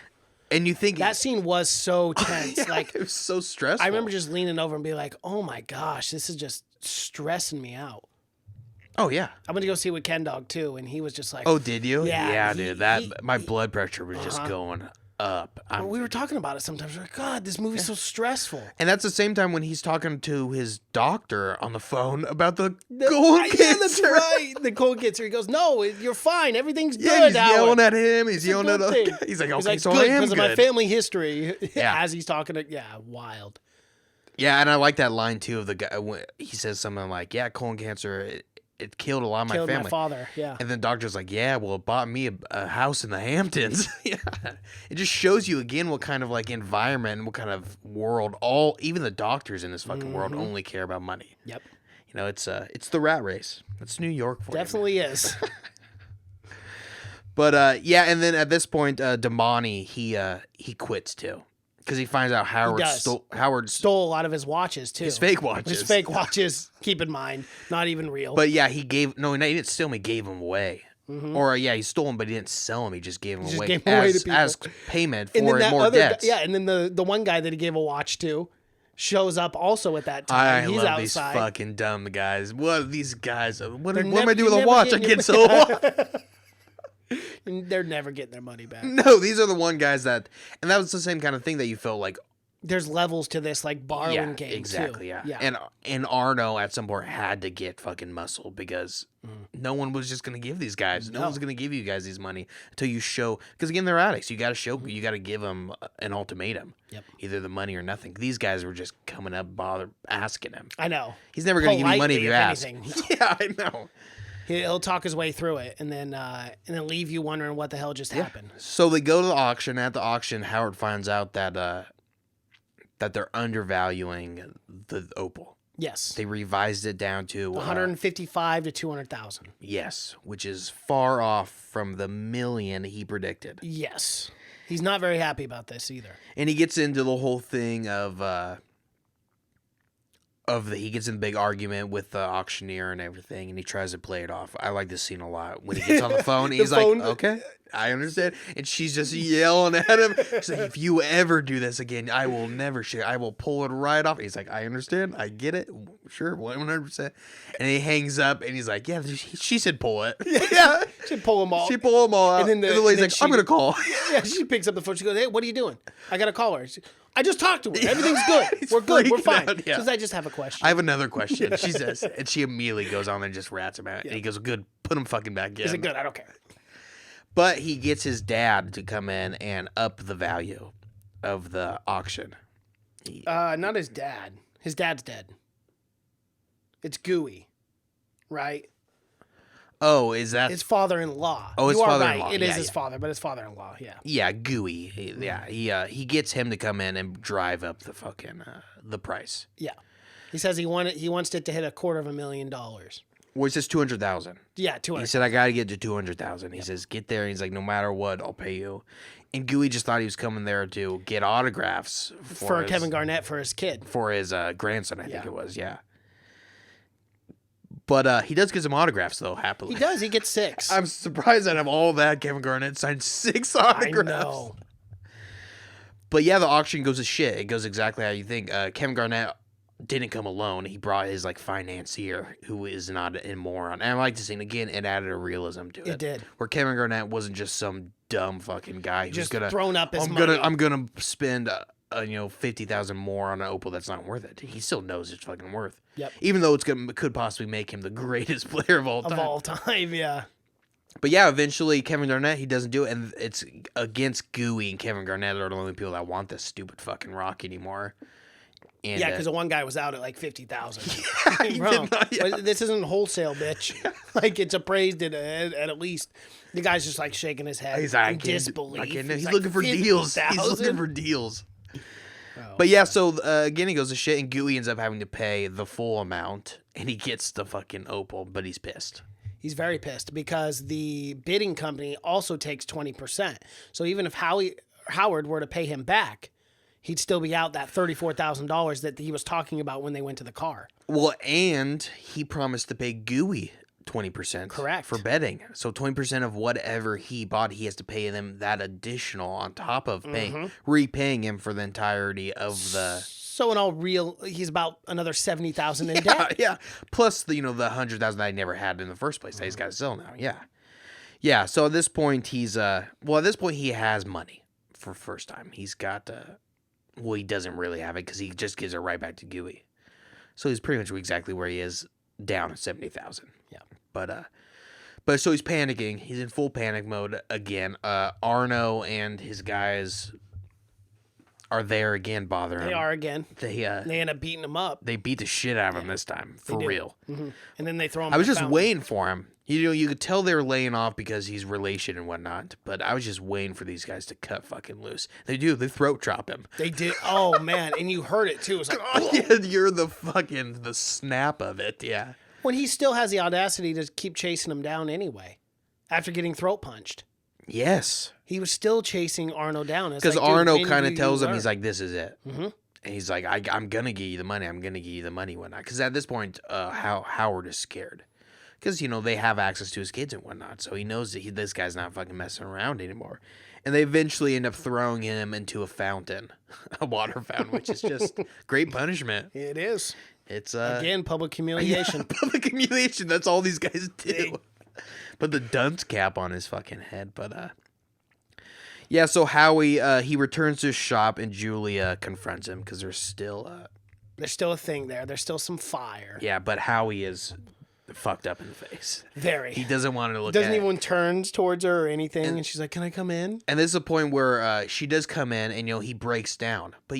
And you think That scene was so tense. yeah, Like, it was so stressful. I remember just leaning over and being like, "Oh my gosh, this is just stressing me out." Oh yeah. I'm gonna go see it with Ken Dog too, and he was just like, Oh, did you? Yeah, dude. he- My blood pressure was just going up. we were talking about it sometimes. We're like, God, this movie's so stressful. And that's the same time when he's talking to his doctor on the phone about the colon cancer. Yeah, that's right. The colon cancer. He goes, "No, you're fine. Everything's good." Yeah, he's Howard. yelling at him. He's It's a yelling good at thing. other. He's like, He's okay, like, so good I am because of my good. family history. Yeah. As he's talking to, wild. Yeah, and I like that line too of the guy. When he says something like, "Yeah, colon cancer. It killed a lot of my Killed family." my father. Yeah. And then the doctor's like, "Yeah, well, it bought me a house in the Hamptons." Yeah, it just shows you again what kind of like environment and what kind of world even the doctors in this fucking world only care about money. Yep. It's the rat race. It's New York for you, man. Definitely is. But yeah, and then at this point, Damani he quits too, Because he finds out Howard stole a lot of his watches too. His fake watches. His fake watches. Keep in mind, not even real. But yeah, he didn't steal them. He gave them away. Or he stole them, but he didn't sell them. He just gave them away, gave them away to people. as payment for more debts. And then the one guy that he gave a watch to shows up also at that time. He's love outside. these fucking dumb guys. What are these guys? What They're am I never- doing with you're a watch? I never can't sell a watch. They're never getting their money back. No, these are the one guys that, and that was the same kind of thing that you felt like. There's levels to this, like borrowing game exactly, too. Yeah. And Arno at some point had to get fucking muscle because no one was just gonna give these guys. No one's gonna give you guys these money until you show. Because again, they're addicts. You got to show. You got to give them an ultimatum. Yep. Either the money or nothing. These guys were just coming up, asking him. I know. He's never gonna give you money if you ask. Anything. Yeah, I know. He'll talk his way through it and then leave you wondering what the hell just happened. So they go to the auction. At the auction, Howard finds out that they're undervaluing the opal. Yes. They revised it down to 155 to 200,000. Yes, which is far off from the million he predicted. Yes. He's not very happy about this either. And he gets into the whole thing he gets in the big argument with the auctioneer and everything, and he tries to play it off. I like this scene a lot. When he gets on the phone, he's like, okay, I understand. And she's just yelling at him. She's like, if you ever do this again, I will never share. I will pull it right off. He's like, I understand. I get it. Sure, 100%. And he hangs up, and he's like, yeah, she said pull it. Yeah. She'd pull them all. She pull them all out. And then the lady's like, I'm going to call. Yeah, she picks up the phone. She goes, hey, what are you doing? I got to call her. I just talked to her. Everything's good. We're good. We're fine. Out, yeah. Says, I just have a question. I have another question. She says, and she immediately goes on and just rats him out. And he goes, good, put him fucking back in. Is it good? I don't care. But he gets his dad to come in and up the value of the auction. Not his dad. His dad's dead. It's Gooey, right? Oh, is that his father-in-law? Oh, his you father-in-law. Right. It is his father, but his father-in-law. Yeah. Yeah, Gooey. He gets him to come in and drive up the fucking the price. Yeah. He says he wants it to hit $250,000. Well, he says 200,000. Yeah, 200. He said, I got to get to 200,000. He says, get there. And he's like, no matter what, I'll pay you. And Gooey just thought he was coming there to get autographs for Kevin Garnett for his kid. For his grandson, I think it was, yeah. But he does get some autographs, though, happily. He does. He gets 6. I'm surprised out of all that, Kevin Garnett signed 6 autographs. I know. But yeah, the auction goes to shit. It goes exactly how you think. Kevin Garnett didn't come alone. He brought his financier, who is not a moron. And I like to say, again, it added a realism to it. It did. Where Kevin Garnett wasn't just some dumb fucking guy who's just gonna thrown up his money. I'm gonna spend 50,000 more on an opal that's not worth it. He still knows it's fucking worth. Yep. Even though could possibly make him the greatest player of all time. Of all time, yeah. But yeah, eventually Kevin Garnett, he doesn't do it, and it's against Gooey and Kevin Garnett are the only people that want this stupid fucking rock anymore. And, yeah, because the one guy was out at 50,000. Yeah, But this isn't wholesale, bitch. It's appraised at least. The guy's just shaking his head in disbelief. He's looking for deals. 50,000? He's looking for deals. Oh, but yeah, so again, he goes to shit, and Gooey ends up having to pay the full amount, and he gets the fucking opal, but he's pissed. He's very pissed because the bidding company also takes 20%. So even if Howard were to pay him back, he'd still be out that $34,000 that he was talking about when they went to the car. Well, and he promised to pay Gooey 20%. Correct. For betting. So 20% of whatever he bought, he has to pay them that additional on top of repaying him for the entirety of the... So in all real, he's about another 70,000 in debt. Yeah. Plus the 100,000 I never had in the first place that he's got to sell now. Yeah. Yeah. So at this point he has money for first time. He's got he doesn't really have it because he just gives it right back to Gooey. So he's pretty much exactly where he is, down at 70,000. Yeah. But so he's panicking. He's in full panic mode again. Arno and his guys are there again, bothering him. They are again. They end up beating him up. They beat the shit out of him this time, for real. Mm-hmm. And then they throw him. I was just waiting for him. You could tell they were laying off because he's relation and whatnot. But I was just waiting for these guys to cut fucking loose. They do. They throat chop him. They did. Oh man, and you heard it too. It was like, oh, yeah, you're the snap of it. Yeah. When he still has the audacity to keep chasing him down anyway, after getting throat punched. Yes. He was still chasing Arno down. Because like, Arno kind of tells him, he's like, this is it. Mm-hmm. And he's like, I'm going to give you the money. I'm going to give you the money, whatnot. Because at this point, Howard is scared. Because, they have access to his kids and whatnot. So he knows that this guy's not fucking messing around anymore. And they eventually end up throwing him into a fountain, a water fountain, which is just great punishment. It is. It's again, public humiliation. Yeah, public humiliation. That's all these guys do. Put the dunce cap on his fucking head. But yeah. So Howie he returns to his shop and Julia confronts him because there's still a thing there. There's still some fire. Yeah, but Howie is fucked up in the face. Very. He doesn't want to look. Doesn't even turns towards her or anything, and she's like, "Can I come in?" And there's a point where she does come in, and he breaks down. But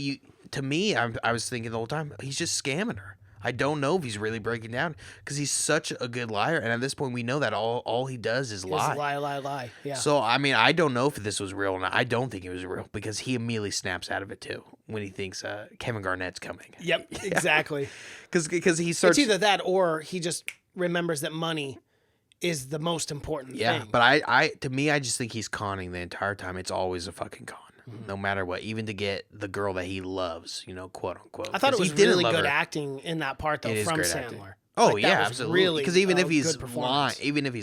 to me, I was thinking the whole time, he's just scamming her. I don't know if he's really breaking down because he's such a good liar. And at this point, we know that all he does is lie. Lie. Yeah. So, I mean, I don't know if this was real or not. I don't think it was real because he immediately snaps out of it, too, when he thinks Kevin Garnett's coming. Yep, exactly. Because he starts... It's either that or he just remembers that money is the most important thing. Yeah, but to me, I just think he's conning the entire time. It's always a fucking con. No matter what, even to get the girl that he loves, quote unquote. I thought it was really good acting in that part though from Sandler. Acting. Oh like, yeah, absolutely. Really, because even if he's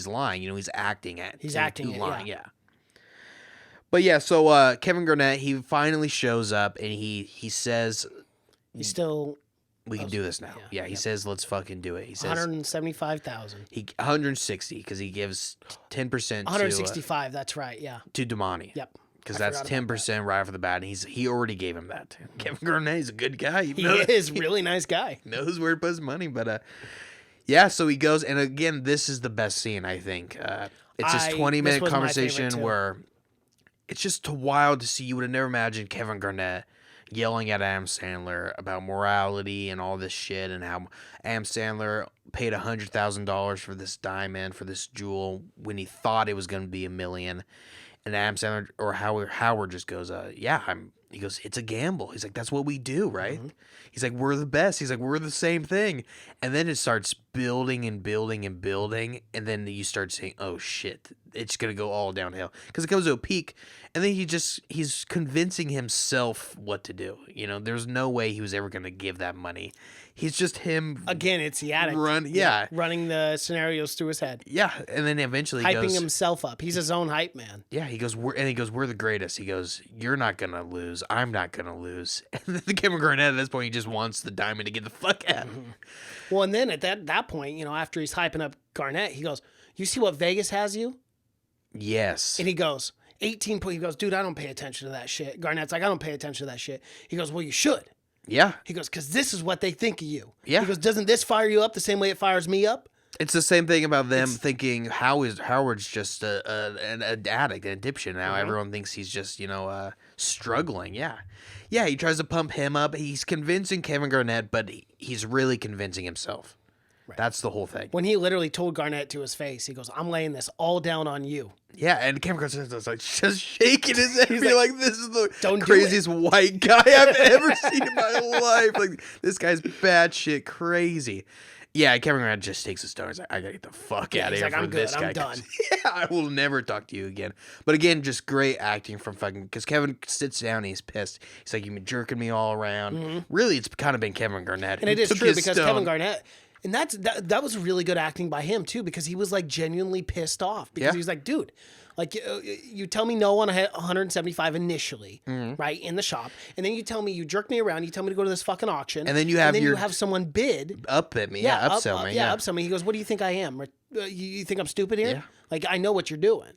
lying, he's acting at. He's acting it. Lying, yeah. But yeah, so Kevin Garnett, he finally shows up and he says, "He's still." We can do this now. Yeah, he says, "Let's fucking do it." He says 175,000. 160 because he gives 10%. 165. That's right. Yeah. To Damani. Yep. Because that's 10% right off the bat, and he already gave him that. Kevin Garnett is a good guy. He is really nice guy. Knows where to put his money, but yeah. So he goes, and again, this is the best scene. I think it's this 20-minute conversation where it's just wild to see. You would have never imagined Kevin Garnett yelling at Adam Sandler about morality and all this shit, and how Adam Sandler paid $100,000 for this diamond, for this jewel, when he thought it was going to be $1 million. And Adam Sandler or Howard just goes, he goes, it's a gamble. He's like, that's what we do, right? Mm-hmm. He's like, we're the best. He's like, we're the same thing. And then it starts building and building and building. And then you start saying, oh shit, it's going to go all downhill. Because it comes to a peak. And then he's convincing himself what to do. There's no way he was ever going to give that money. He's just him. Again, it's the addict. Running the scenarios through his head. Yeah. And then eventually hyping himself up. He's his own hype man. Yeah. He goes, we're the greatest. He goes, you're not going to lose. I'm not going to lose. And then Kevin Garnett at this point, he just wants the diamond to get the fuck out. Mm-hmm. Well, and then at that point, after he's hyping up Garnett, he goes, you see what Vegas has you? Yes. And he goes, 18 points. He goes, dude, I don't pay attention to that shit. Garnett's like, I don't pay attention to that shit. He goes, well, you should. Yeah. He goes, because this is what they think of you. Yeah. He goes, doesn't this fire you up the same way it fires me up? It's the same thing about them thinking Howard's just an addict, an addiction. Now everyone thinks he's just, struggling. Yeah. Yeah, he tries to pump him up. He's convincing Kevin Garnett, but he's really convincing himself. Right. That's the whole thing. When he literally told Garnett to his face, he goes, I'm laying this all down on you. Yeah, and Kevin Garnett was like just shaking his head. He's like, this is the craziest white guy I've ever seen in my life. Like, this guy's batshit crazy. Yeah, Kevin Garnett just takes a stone. He's like, I gotta get the fuck out of here. Like, I'm good. I'm done. Yeah, I will never talk to you again. But again, just great acting from fucking, because Kevin sits down and he's pissed. He's like, you've been jerking me all around. Mm-hmm. Really, it's kind of been Kevin Garnett. And it is true because Kevin Garnett, and that was really good acting by him too, because he was like genuinely pissed off because he was like, dude, like you tell me no on 175 initially, right, in the shop, and then you tell me you jerk me around, you tell me to go to this fucking auction, and then you have someone bid up at me, upsell me, upsell me. He goes, what do you think I am? You think I'm stupid here? Yeah. Like, I know what you're doing.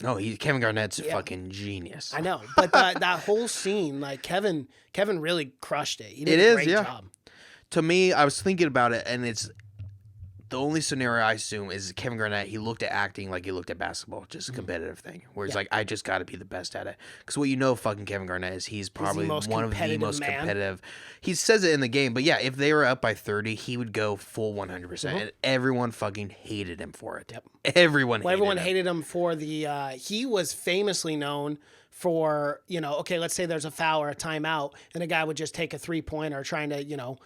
No, Kevin Garnett's a fucking genius. I know, but that whole scene, like Kevin really crushed it. He did a great job. To me, I was thinking about it, and it's the only scenario I assume is Kevin Garnett. He looked at acting like he looked at basketball, just a competitive thing. Where he's like, I just got to be the best at it. Because what fucking Kevin Garnett is, he's probably one of the most competitive. He says it in the game, but yeah, if they were up by 30, he would go full 100%, and everyone fucking hated him for it. Yep. Everyone hated him for the. He was famously known for, okay, let's say there's a foul or a timeout, and a guy would just take a 3-pointer trying to,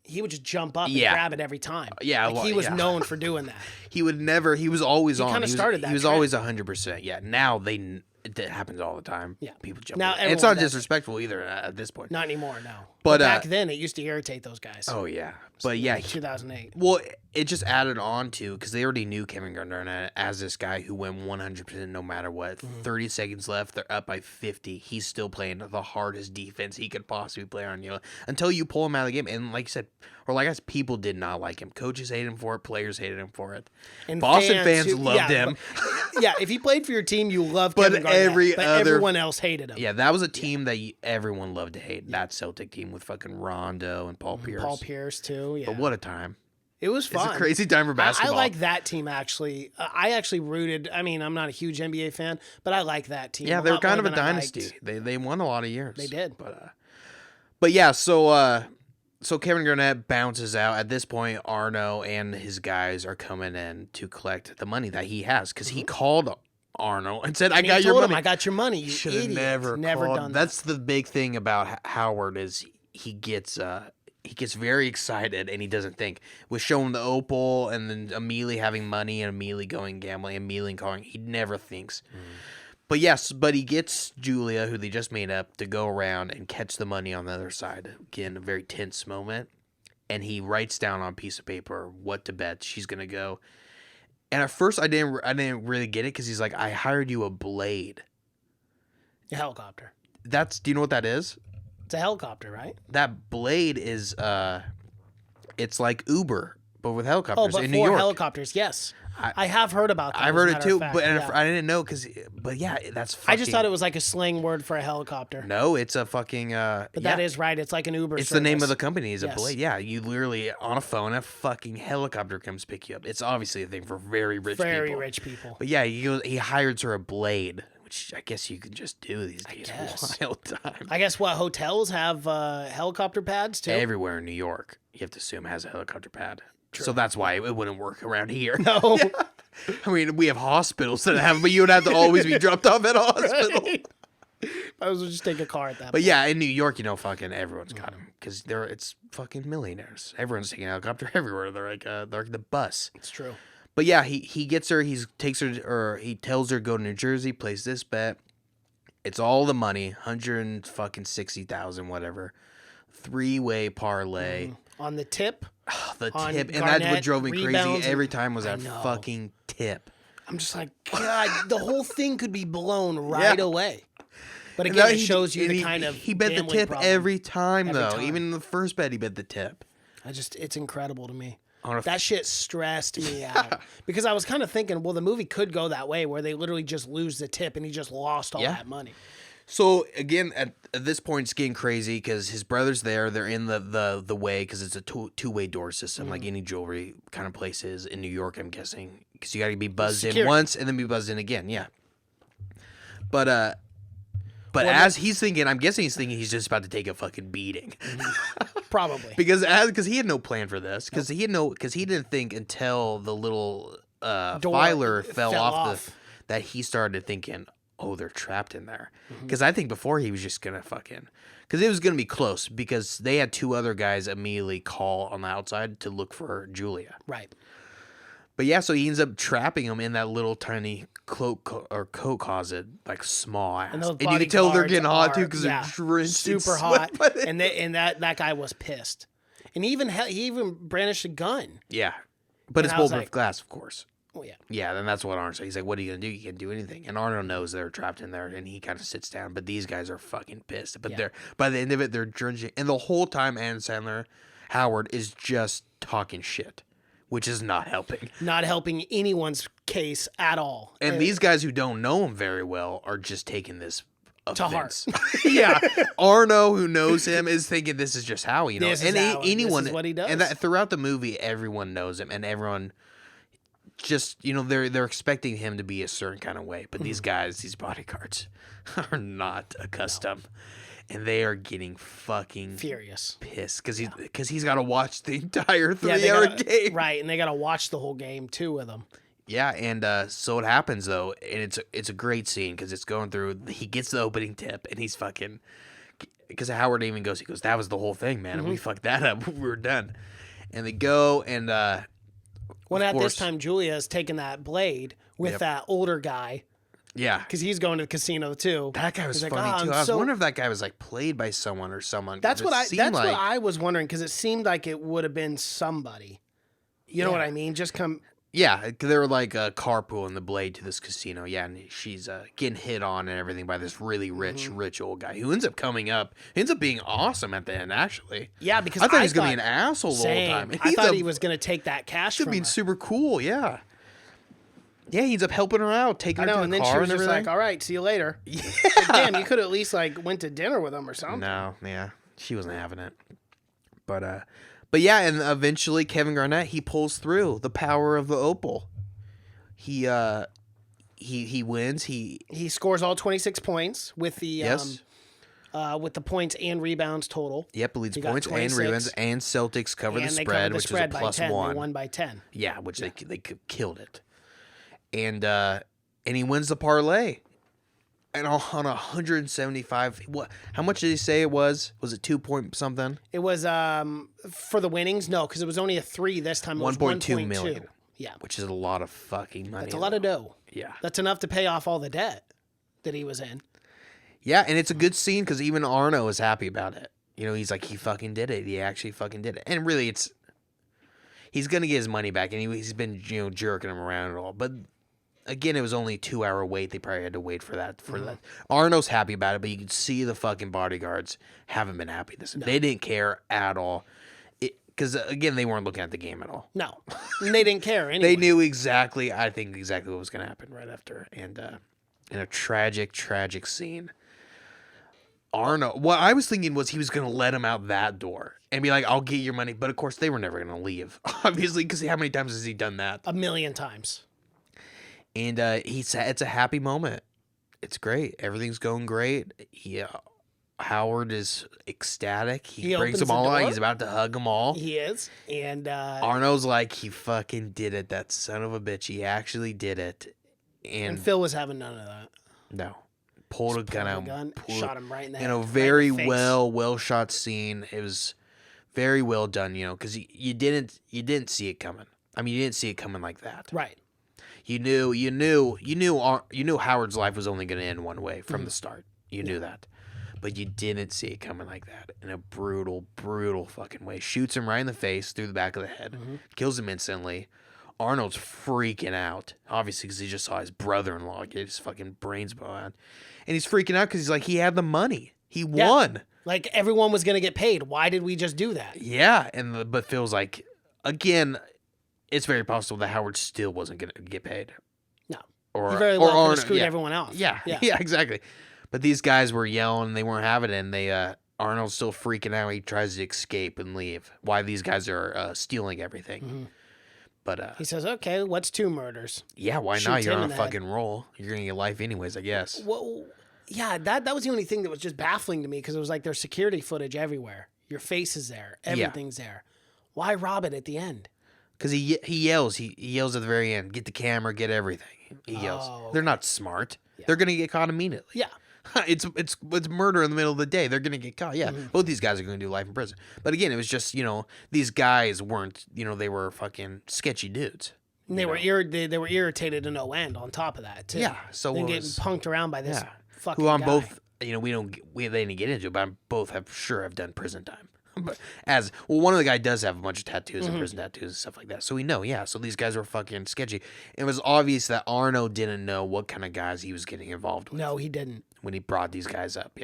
he would just jump up and Yeah. grab it every time. Yeah, Like, well, he was yeah. known for doing that. He would never. He was always on. kinda started that He was trend. always 100%. Yeah. Now it happens all the time. Yeah. People jump. Now in. And it's everyone not does it. disrespectful either at this point. Not anymore, no. But, Back then, it used to irritate those guys. Oh yeah. But yeah. 2008. Well, it just added on to because they already knew Kevin Garnett as this guy who went 100% no matter what. 30 seconds left, they're up by 50. He's still playing the hardest defense he could possibly play on you until you pull him out of the game. And like you said, or like I said, people did not like him. Coaches hated him for it. Players hated him for it. And Boston fans who- loved him. Yeah, if he played for your team, you loved But Kevin Garnett. Everyone else hated him. Yeah, that was a team that everyone loved to hate. That Celtic team with fucking Rondo and Paul Pierce. Paul Pierce, too. Yeah. But what a time. It was It's fun. a crazy time for I basketball. like that team, actually. I actually rooted. I mean, I'm not a huge NBA fan, but I like that team. Yeah, a they were lot kind of more a than I dynasty. liked. They won a lot of years. They did. But yeah, so Kevin Garnett bounces out. At this point, Arno and his guys are coming in to collect the money that he has because he called Arno and said, "I And he got your told him, money." I got your money. You Should have idiot. never called. done that. That's the big thing about Howard is he gets very excited and he doesn't think. With showing the opal and then immediately having money and immediately going gambling, immediately calling, he never thinks. But yes, but he gets Julia, who they just made up, to go around and catch the money on the other side. Again, a very tense moment. And he writes down on a piece of paper what to bet she's gonna go. And at first, I didn't really get it because he's like, "I hired you a blade." A helicopter. Do you know what that is? It's a helicopter, right? That blade is it's like Uber, but with Oh, helicopters but in for New York. helicopters, yes. I have heard about that. I've as a heard it matter too, of fact, but yeah. I didn't know but yeah, that's. Fucking, I just thought it was like a slang word for a helicopter. No, it's a fucking. But that is right. It's like an Uber. It's the name of service. the company. Is a Yes. blade. Yeah, you literally on a phone, a fucking helicopter comes pick you up. It's obviously a thing for very rich people. Very rich people. But yeah, he hires her a blade, which I guess you can just do these days. guess. Wild time. I guess what hotels have helicopter pads too. Everywhere in New York, you have to assume has a helicopter pad. So that's why it wouldn't work around here. No. I mean, we have hospitals that have, but you would have to always be dropped off at a hospital. I was just take a car at that. But point. yeah, in New York, fucking everyone's got them because it's fucking millionaires. Everyone's taking a helicopter everywhere. They're like the bus. It's true. But yeah, he gets her. He takes her, or he tells her go to New Jersey, plays this bet. It's all the money, $160,000, whatever. 3-way parlay. On the tip, The On tip, and that's what Garnett, drove me rebounds, crazy every time was I that know. fucking tip. I'm just like, God, the whole thing could be blown right Yeah. away. But And again, that it shows you and the kind of he bet the gambling tip problem. every time Every though. time. Even in the first bet, he bet the tip. It's incredible to me. On a That shit stressed me out because I was kind of thinking, well, the movie could go that way where they literally just lose the tip and he just lost all Yeah. that money. So again, at this point, it's getting crazy because his brother's there. They're in the way because it's a two-way door system, like any jewelry kind of places in New York. I'm guessing because you got to be buzzed in Security. once and then be buzzed in again. Yeah. But Well, as he's thinking, I'm guessing he's thinking he's just about to take a fucking beating Probably. because he had no plan for this because he didn't think until the little filer fell off. That he started thinking, oh, they're trapped in there. Because I think before he was just going to fucking... Because it was going to be close because they had two other guys immediately call on the outside to look for Julia. Right. But yeah, so he ends up trapping him in that little tiny cloak or coat closet, like small ass. those And you can tell they're getting hot bodyguards too because are- they're drenched in super sweat. hot. But And that guy was pissed. And he even brandished a gun. yeah. But And it's I was bulletproof like- glass, of course. Oh, yeah. Yeah, then that's what Arnold said. He's like, what are you going to do? You can't do anything. And Arnold knows they're trapped in there, and he kind of sits down. But these guys are fucking pissed. But Yeah. by the end of it, they're drenching. And the whole time, Adam Sandler, Howard, is just talking shit, which is not helping. Not helping anyone's case at all. And these guys who don't know him very well are just taking this To heart. offense. Yeah. Arno, who knows him, is thinking this is just Howie. This and is Howie. anyone, This is what he does. And that, throughout the movie, everyone knows him, and everyone just they're expecting him to be a certain kind of way. But these guys, these bodyguards, are not accustomed, and they are getting fucking Furious. pissed because he's got to watch the entire Yeah, they 3-hour gotta- game. Right, and they got to watch the whole game too with him. Yeah, and so it happens though, and it's a great scene because it's going through. He gets the opening tip, and he's fucking because Howard even goes, that was the whole thing, man. And we fucked that up. We were done. And they go and when at this time Julia is taking that blade with that older guy. Yeah. Because he's going to the casino too. That guy was He's funny like, too. I was wondering if that guy was like played by someone or someone. That's what I was wondering, because it seemed like it would have been somebody. You know what I mean? Just come. Yeah, they were like carpooling the blade to this casino. Yeah, and she's getting hit on and everything by this really rich old guy who ends up being awesome at the end, actually. Yeah, because I thought he was going to be an asshole the whole time. I thought he was going to take that cash from her. Being super cool, yeah. Yeah, he ends up helping her out, taking her to the car. And then she was just like, all right, see you later. Yeah. Like, damn, you could at least like went to dinner with him or something. No, yeah. She wasn't having it. But yeah, and eventually Kevin Garnett, he pulls through the power of the opal. He wins. He scores all 26 points with the with the points and rebounds total. Yep, leads points and rebounds, and Celtics cover the spread, which is a +1. They won by 10. Yeah, which they killed it. And he wins the parlay. And on 175, how much did he say it was? Was it 2 point something? It was for the winnings. No, because it was only a 3 this time. It was 1.2 million. Yeah, which is a lot of fucking money. That's a lot of dough. Yeah, that's enough to pay off all the debt that he was in. Yeah, and it's a good scene because even Arno is happy about it. You know, he's like, he fucking did it. He actually fucking did it. And really, he's gonna get his money back, and he's been jerking him around and all, but. Again, it was only a 2-hour wait. They probably had to wait for that. That, Arno's happy about it, but you could see the fucking bodyguards haven't been happy. They didn't care at all, because again, they weren't looking at the game at all. No, and they didn't care anyway. They knew exactly what was going to happen right after, and in a tragic scene, Arno. What I was thinking was he was going to let him out that door and be like, "I'll get your money," but of course they were never going to leave, obviously, because how many times has he done that? 1,000,000 times. And it's a happy moment. It's great. Everything's going great. Howard is ecstatic. He brings them all out. He's about to hug them all. He is. And Arno's like, he fucking did it. That son of a bitch. He actually did it. And Phil was having none of that. No. Pulled a gun out. Shot him right in the head. In a very well shot scene. It was very well done, because you didn't see it coming. I mean, you didn't see it coming like that. Right. You knew Howard's life was only going to end one way from the start. You knew that. But you didn't see it coming like that in a brutal fucking way. Shoots him right in the face through the back of the head. Kills him instantly. Arnold's freaking out. Obviously, because he just saw his brother-in-law get his fucking brains blown out. And he's freaking out because he's like, he had the money. He won. Like, everyone was going to get paid. Why did we just do that? Yeah. But Phil's like, again... It's very possible that Howard still wasn't going to get paid. No. Or he very well Arno screwed everyone else. Yeah, exactly. But these guys were yelling. They weren't having it. And Arnold's still freaking out. He tries to escape and leave. Why these guys are stealing everything. But he says, okay, what's 2 murders? Yeah, why not? You're on a fucking roll. You're going to get life anyways, I guess. Well, yeah, that was the only thing that was just baffling to me, because it was like there's security footage everywhere. Your face is there. Everything's there. Why rob it at the end? Because he yells. He yells at the very end. Get the camera. Get everything. He yells. Okay. They're not smart. Yeah. They're gonna get caught immediately. Yeah. It's murder in the middle of the day. They're gonna get caught. Yeah. Both these guys are gonna do life in prison. But again, it was just these guys weren't they were fucking sketchy dudes. And they were irritated to no end. On top of that too. Yeah. So then getting punked around by this fucking who on guy. both they didn't get into it, but both have done prison time. But one of the guy does have a bunch of tattoos and prison tattoos and stuff like that. So we know, so these guys were fucking sketchy. It was obvious that Arno didn't know what kind of guys he was getting involved with. No, he didn't. When he brought these guys up,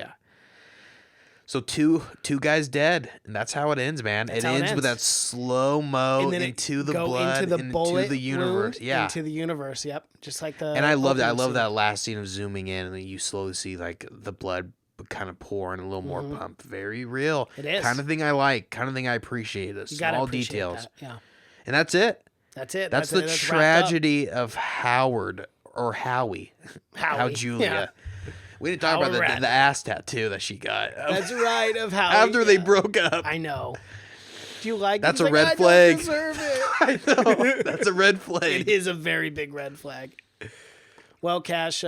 So two guys dead, and that's how it ends, man. It ends with that slow-mo into the blood, into the universe. Into the universe, yep. Just like the... And I love that last scene of zooming in, and then you slowly see like the blood kind of pour and a little more pump. Very real. It is. Kind of thing I like. Kind of thing I appreciate. The small details. That. Yeah. And that's it. That's it. That's the tragedy of Howard or Howie. How Julia. Yeah. We didn't talk about the ass tattoo that she got. That's right, of Howie. After they broke up. I know. Do you like That's it? a red flag. I don't deserve it. I know. That's a red flag. It is a very big red flag. Well, Cash,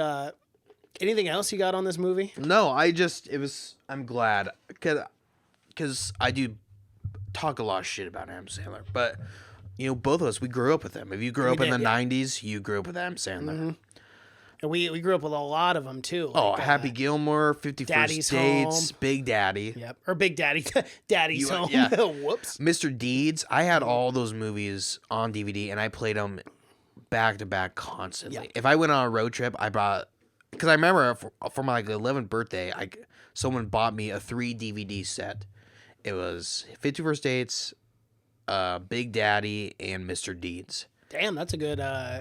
Anything else you got on this movie? No, I'm glad because I do talk a lot of shit about Adam Sandler, but both of us, we grew up with him. If you grew up in the 90s, you grew up with Adam Sandler. Mm-hmm. And we grew up with a lot of them too. Oh, Happy Gilmore, 51st Daddy's Dates, Home. Big Daddy. Yep. Or Big Daddy. Daddy's Home. Yeah. Whoops. Mr. Deeds. I had all those movies on DVD, and I played them back to back constantly. Yeah. If I went on a road trip, I brought, because I remember for my 11th birthday, someone bought me a 3 DVD set. It was 51st Dates, Big Daddy, and Mr. Deeds. Damn, that's a good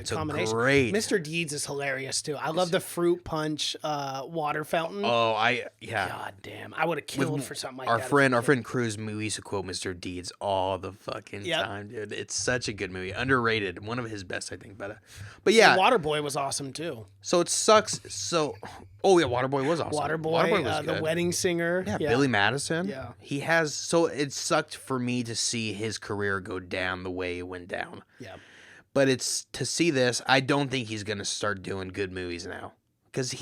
combination. Great. Mr. Deeds is hilarious too. I love the fruit punch water fountain. Oh, yeah. God damn, I would have killed for something like Our that. friend Cruz, we used to quote Mr. Deeds all the fucking Yep. time, dude. It's such a good movie, underrated, one of his best, I think. But yeah, Waterboy was awesome too. so it sucks. Oh yeah, Waterboy was awesome. Waterboy was the good. wedding singer. Yeah, Billy Madison. Yeah. He has. So it sucked for me to see his career go down the way it went down. Yeah. But it's to see this. I don't think he's gonna start doing good movies now because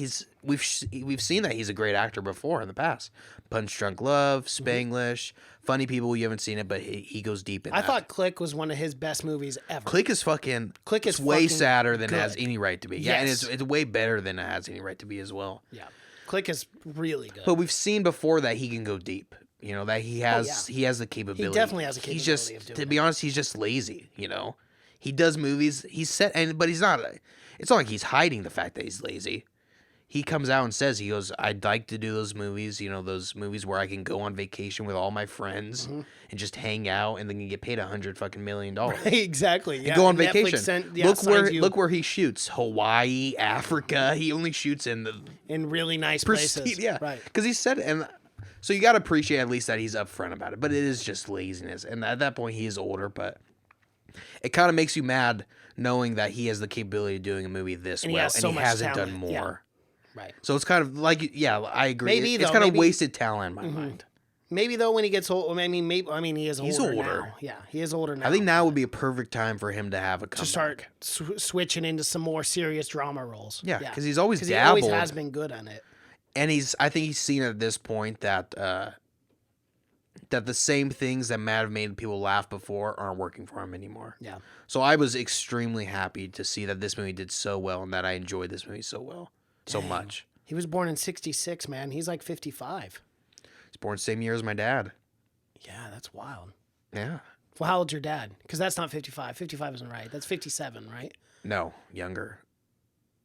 we've seen that he's a great actor before in the past. Punch Drunk Love, Spanglish, Funny People. You haven't seen it, but he goes deep in. I thought Click was one of his best movies ever. Click is way fucking sadder than it has good. any right to be. Yeah, and Yes. it's way better than it has any right to be as well. Yeah. Click is really good. But we've seen before that he can go deep. That he has yeah. he has the capability. He definitely has the He's capability just of doing to it. be honest, he's just lazy. He does movies. He's set, but he's not. It's not like he's hiding the fact that he's lazy. He comes out and says, he goes, "I'd like to do those movies. Those movies where I can go on vacation with all my friends and just hang out, and then get paid $100 million. Exactly. Yeah. Go on And Netflix vacation. Look where he shoots. Hawaii, Africa. He only shoots in the in really nice prestige. places. Yeah, Right. Because he said, and so you got to appreciate at least that he's upfront about it. But it is just laziness, and at that point he is older. But it kind of makes you mad knowing that he has the capability of doing a movie this And he well, has and so he much hasn't talent. done more. Right. So it's kind of like, yeah, I agree. Maybe, it's though, kind of maybe- wasted talent in my mind. Maybe though when he gets old, he is He's older older. now. Yeah, he is older now. I think now would be a perfect time for him to have a comeback. to start switching into some more serious drama roles. Yeah, 'cause he's always he always dabbled. has been good on it. And I think he's seen at this point that that the same things that might have made people laugh before aren't working for him anymore. Yeah. So I was extremely happy to see that this movie did so well and that I enjoyed this movie so much. He was born in '66, man. He's like 55. He's born the same year as my dad. Yeah, that's wild. Yeah. Well, how old's your dad? Because that's not 55. 55 isn't right. That's 57, right? No, younger.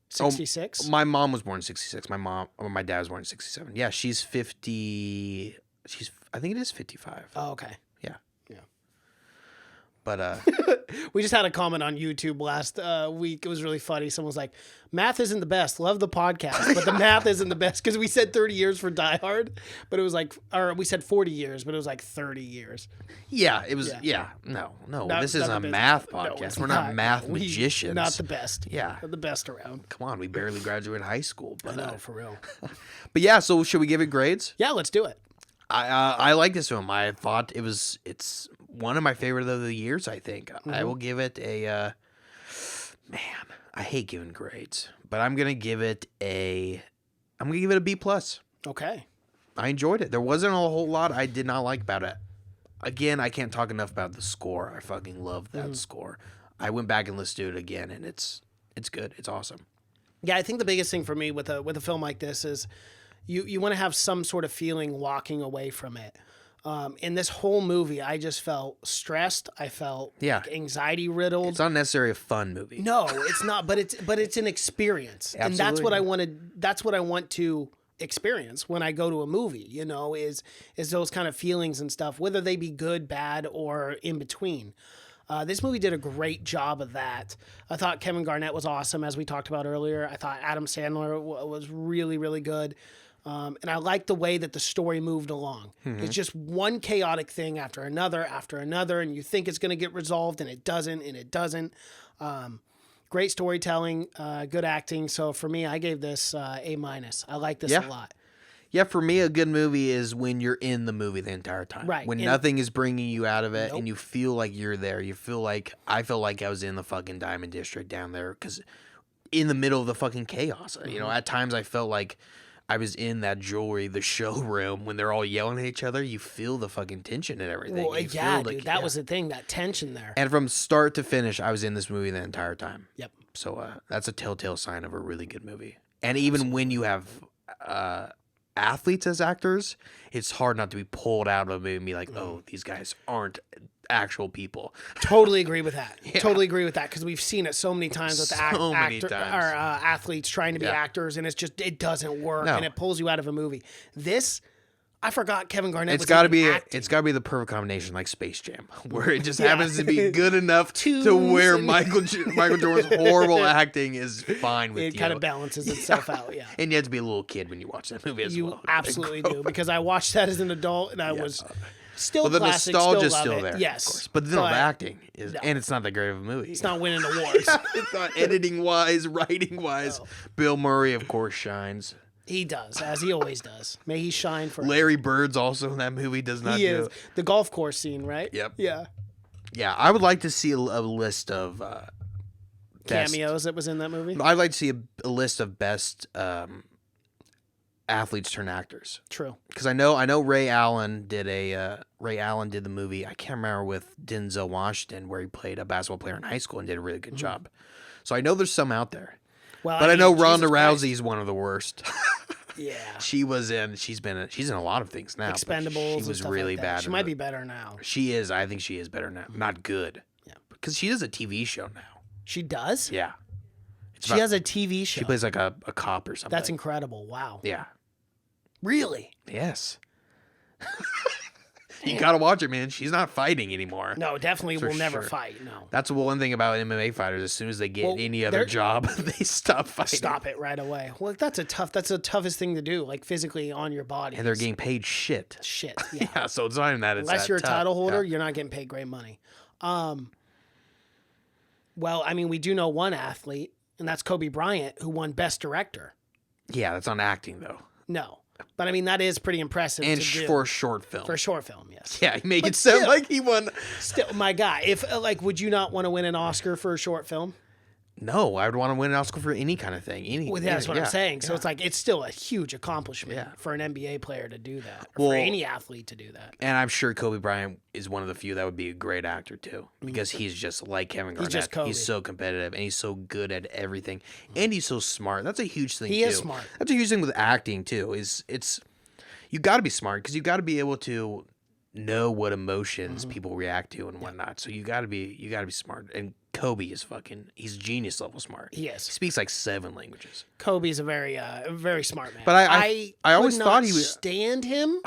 66? My mom was born in 66. My dad was born in 67. Yeah, she's 50. I think it is 55. Oh, okay. Yeah. Yeah. But We just had a comment on YouTube last week. It was really funny. Someone was like, math isn't the best. Love the podcast, but the math isn't the best. Because we said 30 years for Die Hard, but it was like, or we said 40 years, but it was like 30 years. yeah, it was. Yeah. Yeah. No. Not- This isn't not a the best. math No, podcast. it's We're not math We- magicians. Not the best. Yeah. Not the best around. Come on, we barely graduated high school. I But know, for real. but yeah. So should we give it grades? Yeah, let's do it. I like this film. I thought it's one of my favorite of the years. I think I will give it a. Man, I hate giving grades, but I'm gonna give it a B plus. Okay. I enjoyed it. There wasn't a whole lot I did not like about it. Again, I can't talk enough about the score. I fucking love that score. I went back and listened to it again, and it's good. It's awesome. Yeah, I think the biggest thing for me with a film like this is you want to have some sort of feeling walking away from it. In this whole movie, I just felt stressed. I felt anxiety riddled. It's not necessarily a fun movie. No, it's not. But it's an experience, and that's what I wanted. That's what I want to experience when I go to a movie. Is those kind of feelings and stuff, whether they be good, bad, or in between. This movie did a great job of that. I thought Kevin Garnett was awesome, as we talked about earlier. I thought Adam Sandler was really, really good. And I liked the way that the story moved along. It's just one chaotic thing after another, and you think it's going to get resolved, and it doesn't. Great storytelling, good acting. So for me, I gave this A-. I like this a lot. Yeah, for me, a good movie is when you're in the movie the entire time. Right. When nothing is bringing you out of it and you feel like you're there. You feel like, I feel like I was in the fucking Diamond District down there because in the middle of the fucking chaos. You know, at times I felt like I was in that the showroom when they're all yelling at each other. You feel the fucking tension and everything. Well, You yeah, feel dude, that was the thing, that tension there. And from start to finish, I was in this movie the entire time. Yep. So that's a telltale sign of a really good movie. And even when you have athletes as actors, it's hard not to be pulled out of a movie and be like, oh, these guys aren't actual people. Totally agree with that. Totally agree with that, because we've seen it so many times with athletes trying to be actors, and it doesn't work, and it pulls you out of a movie. This, I forgot Kevin Garnett. It's got to be the perfect combination, like Space Jam, where it just happens to be good enough to where Michael Jordan's horrible acting is fine with you. It kind of balances itself out. Yeah, and you have to be a little kid when you watch that movie as well. You absolutely do, because I watched that as an adult, and I was. Still the classic, nostalgia's still there, yes. Of course. But the acting is, and it's not that great of a movie. It's not winning awards. It's not editing wise, writing wise. No. Bill Murray, of course, shines. He does, as he always does. May he shine for. Larry Bird's also in that movie. Does not. He is the golf course scene, right? Yep. Yeah. Yeah, I would like to see a list of cameos that was in that movie. I'd like to see a list of best. Athletes turn actors. True. Because I know Ray Allen did the movie. I can't remember, with Denzel Washington, where he played a basketball player in high school and did a really good job. So I know there's some out there. Well, but I know Ronda Rousey's one of the worst. Yeah. She's in a lot of things now. Expendables. She was really bad. She might be better now. She is. I think she is better now. Not good. Yeah. Because she does a TV show now. She does? Yeah. She has a TV show. She plays like a cop or something. That's incredible. Wow. Yeah. Really? Yes. You gotta watch it, man. She's not fighting anymore. No, definitely will never fight. No. That's the one thing about MMA fighters. As soon as they get any other job, they stop fighting. Stop it right away. Well, that's the toughest thing to do, like physically on your body. And they're getting paid shit. Shit. Yeah. Yeah, so it's not even that. Unless you're a title holder, yeah. You're not getting paid great money. Well, I mean, we do know one athlete, and that's Kobe Bryant, who won Best Director. Yeah, that's on acting though. No. But I mean, that is pretty impressive. And for a short film. For a short film, yes. Yeah, you make it sound like he won. Still, my guy, if would you not want to win an Oscar for a short film? No, I would want to win an Oscar for any kind of thing. Well, that's what I'm saying. So it's like, it's still a huge accomplishment for an NBA player to do that, or for any athlete to do that. And I'm sure Kobe Bryant is one of the few that would be a great actor too, because he's just like Kevin Garnett. He's just Kobe. He's so competitive and he's so good at everything, and he's so smart. That's a huge thing. He is smart. That's a huge thing with acting too. It's you got to be smart, because you got to be able to know what emotions people react to and whatnot. So you got to be smart. And Kobe is he's genius level smart. He is. He speaks like 7 languages. Kobe's a very smart man. But I always thought he was stand him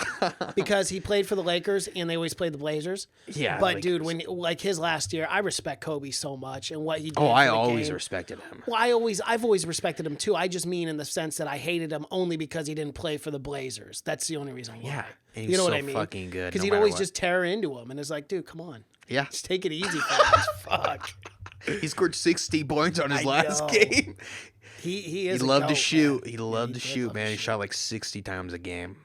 because he played for the Lakers and they always played the Blazers. Yeah. But dude, when his last year, I respect Kobe so much and what he did. Oh, I always respected him. Well, I've always respected him too. I just mean in the sense that I hated him only because he didn't play for the Blazers. That's the only reason why. Yeah. And you know what I mean? Fucking good. Because he'd always just tear into him, and it's like, dude, come on. Yeah. Just take it easy, fans. Fuck. He scored 60 points on his last game. He is. He loved to shoot. Man. He loved to shoot, man. He shot like 60 times a game.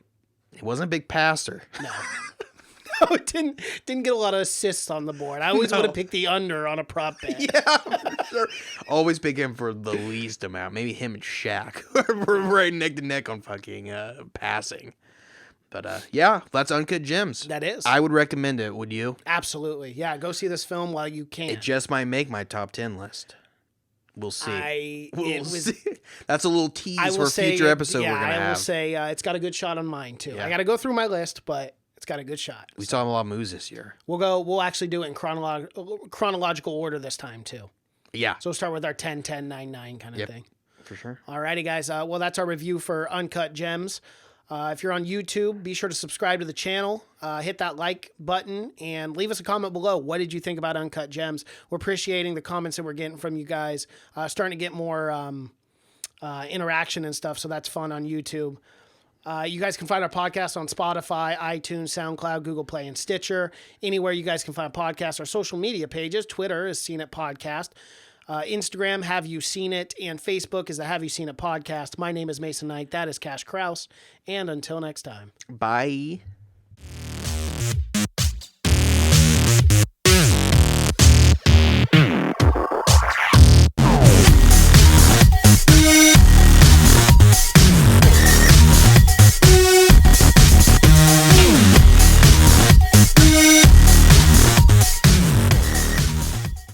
He wasn't a big passer. No. No, didn't get a lot of assists on the board. I always would have picked the under on a prop bet. Yeah, for sure. Always pick him for the least amount. Maybe him and Shaq were right neck to neck on fucking passing. But yeah, that's Uncut Gems. That is. I would recommend it. Would you? Absolutely. Yeah, go see this film while you can. It just might make my top 10 list. We'll see. We'll see. That's a little tease for a future episode we're going to have. I will say it's got a good shot on mine, too. Yeah. I got to go through my list, but it's got a good shot. We saw a lot of movies this year. We'll actually do it in chronological order this time, too. Yeah. So we'll start with our 10, 10, 9, 9 kind of thing. For sure. Alrighty, guys. Well, that's our review for Uncut Gems. If you're on YouTube, be sure to subscribe to the channel, hit that like button, and leave us a comment below. What did you think about Uncut Gems? We're appreciating the comments that we're getting from you guys. Starting to get more interaction and stuff, so that's fun on YouTube. You guys can find our podcast on Spotify, iTunes, SoundCloud, Google Play, and Stitcher. Anywhere you guys can find podcasts. Our social media pages, Twitter is Seen It Podcast. Instagram, Have You Seen It? And Facebook is the Have You Seen It Podcast. My name is Mason Knight. That is Cash Kraus. And until next time. Bye.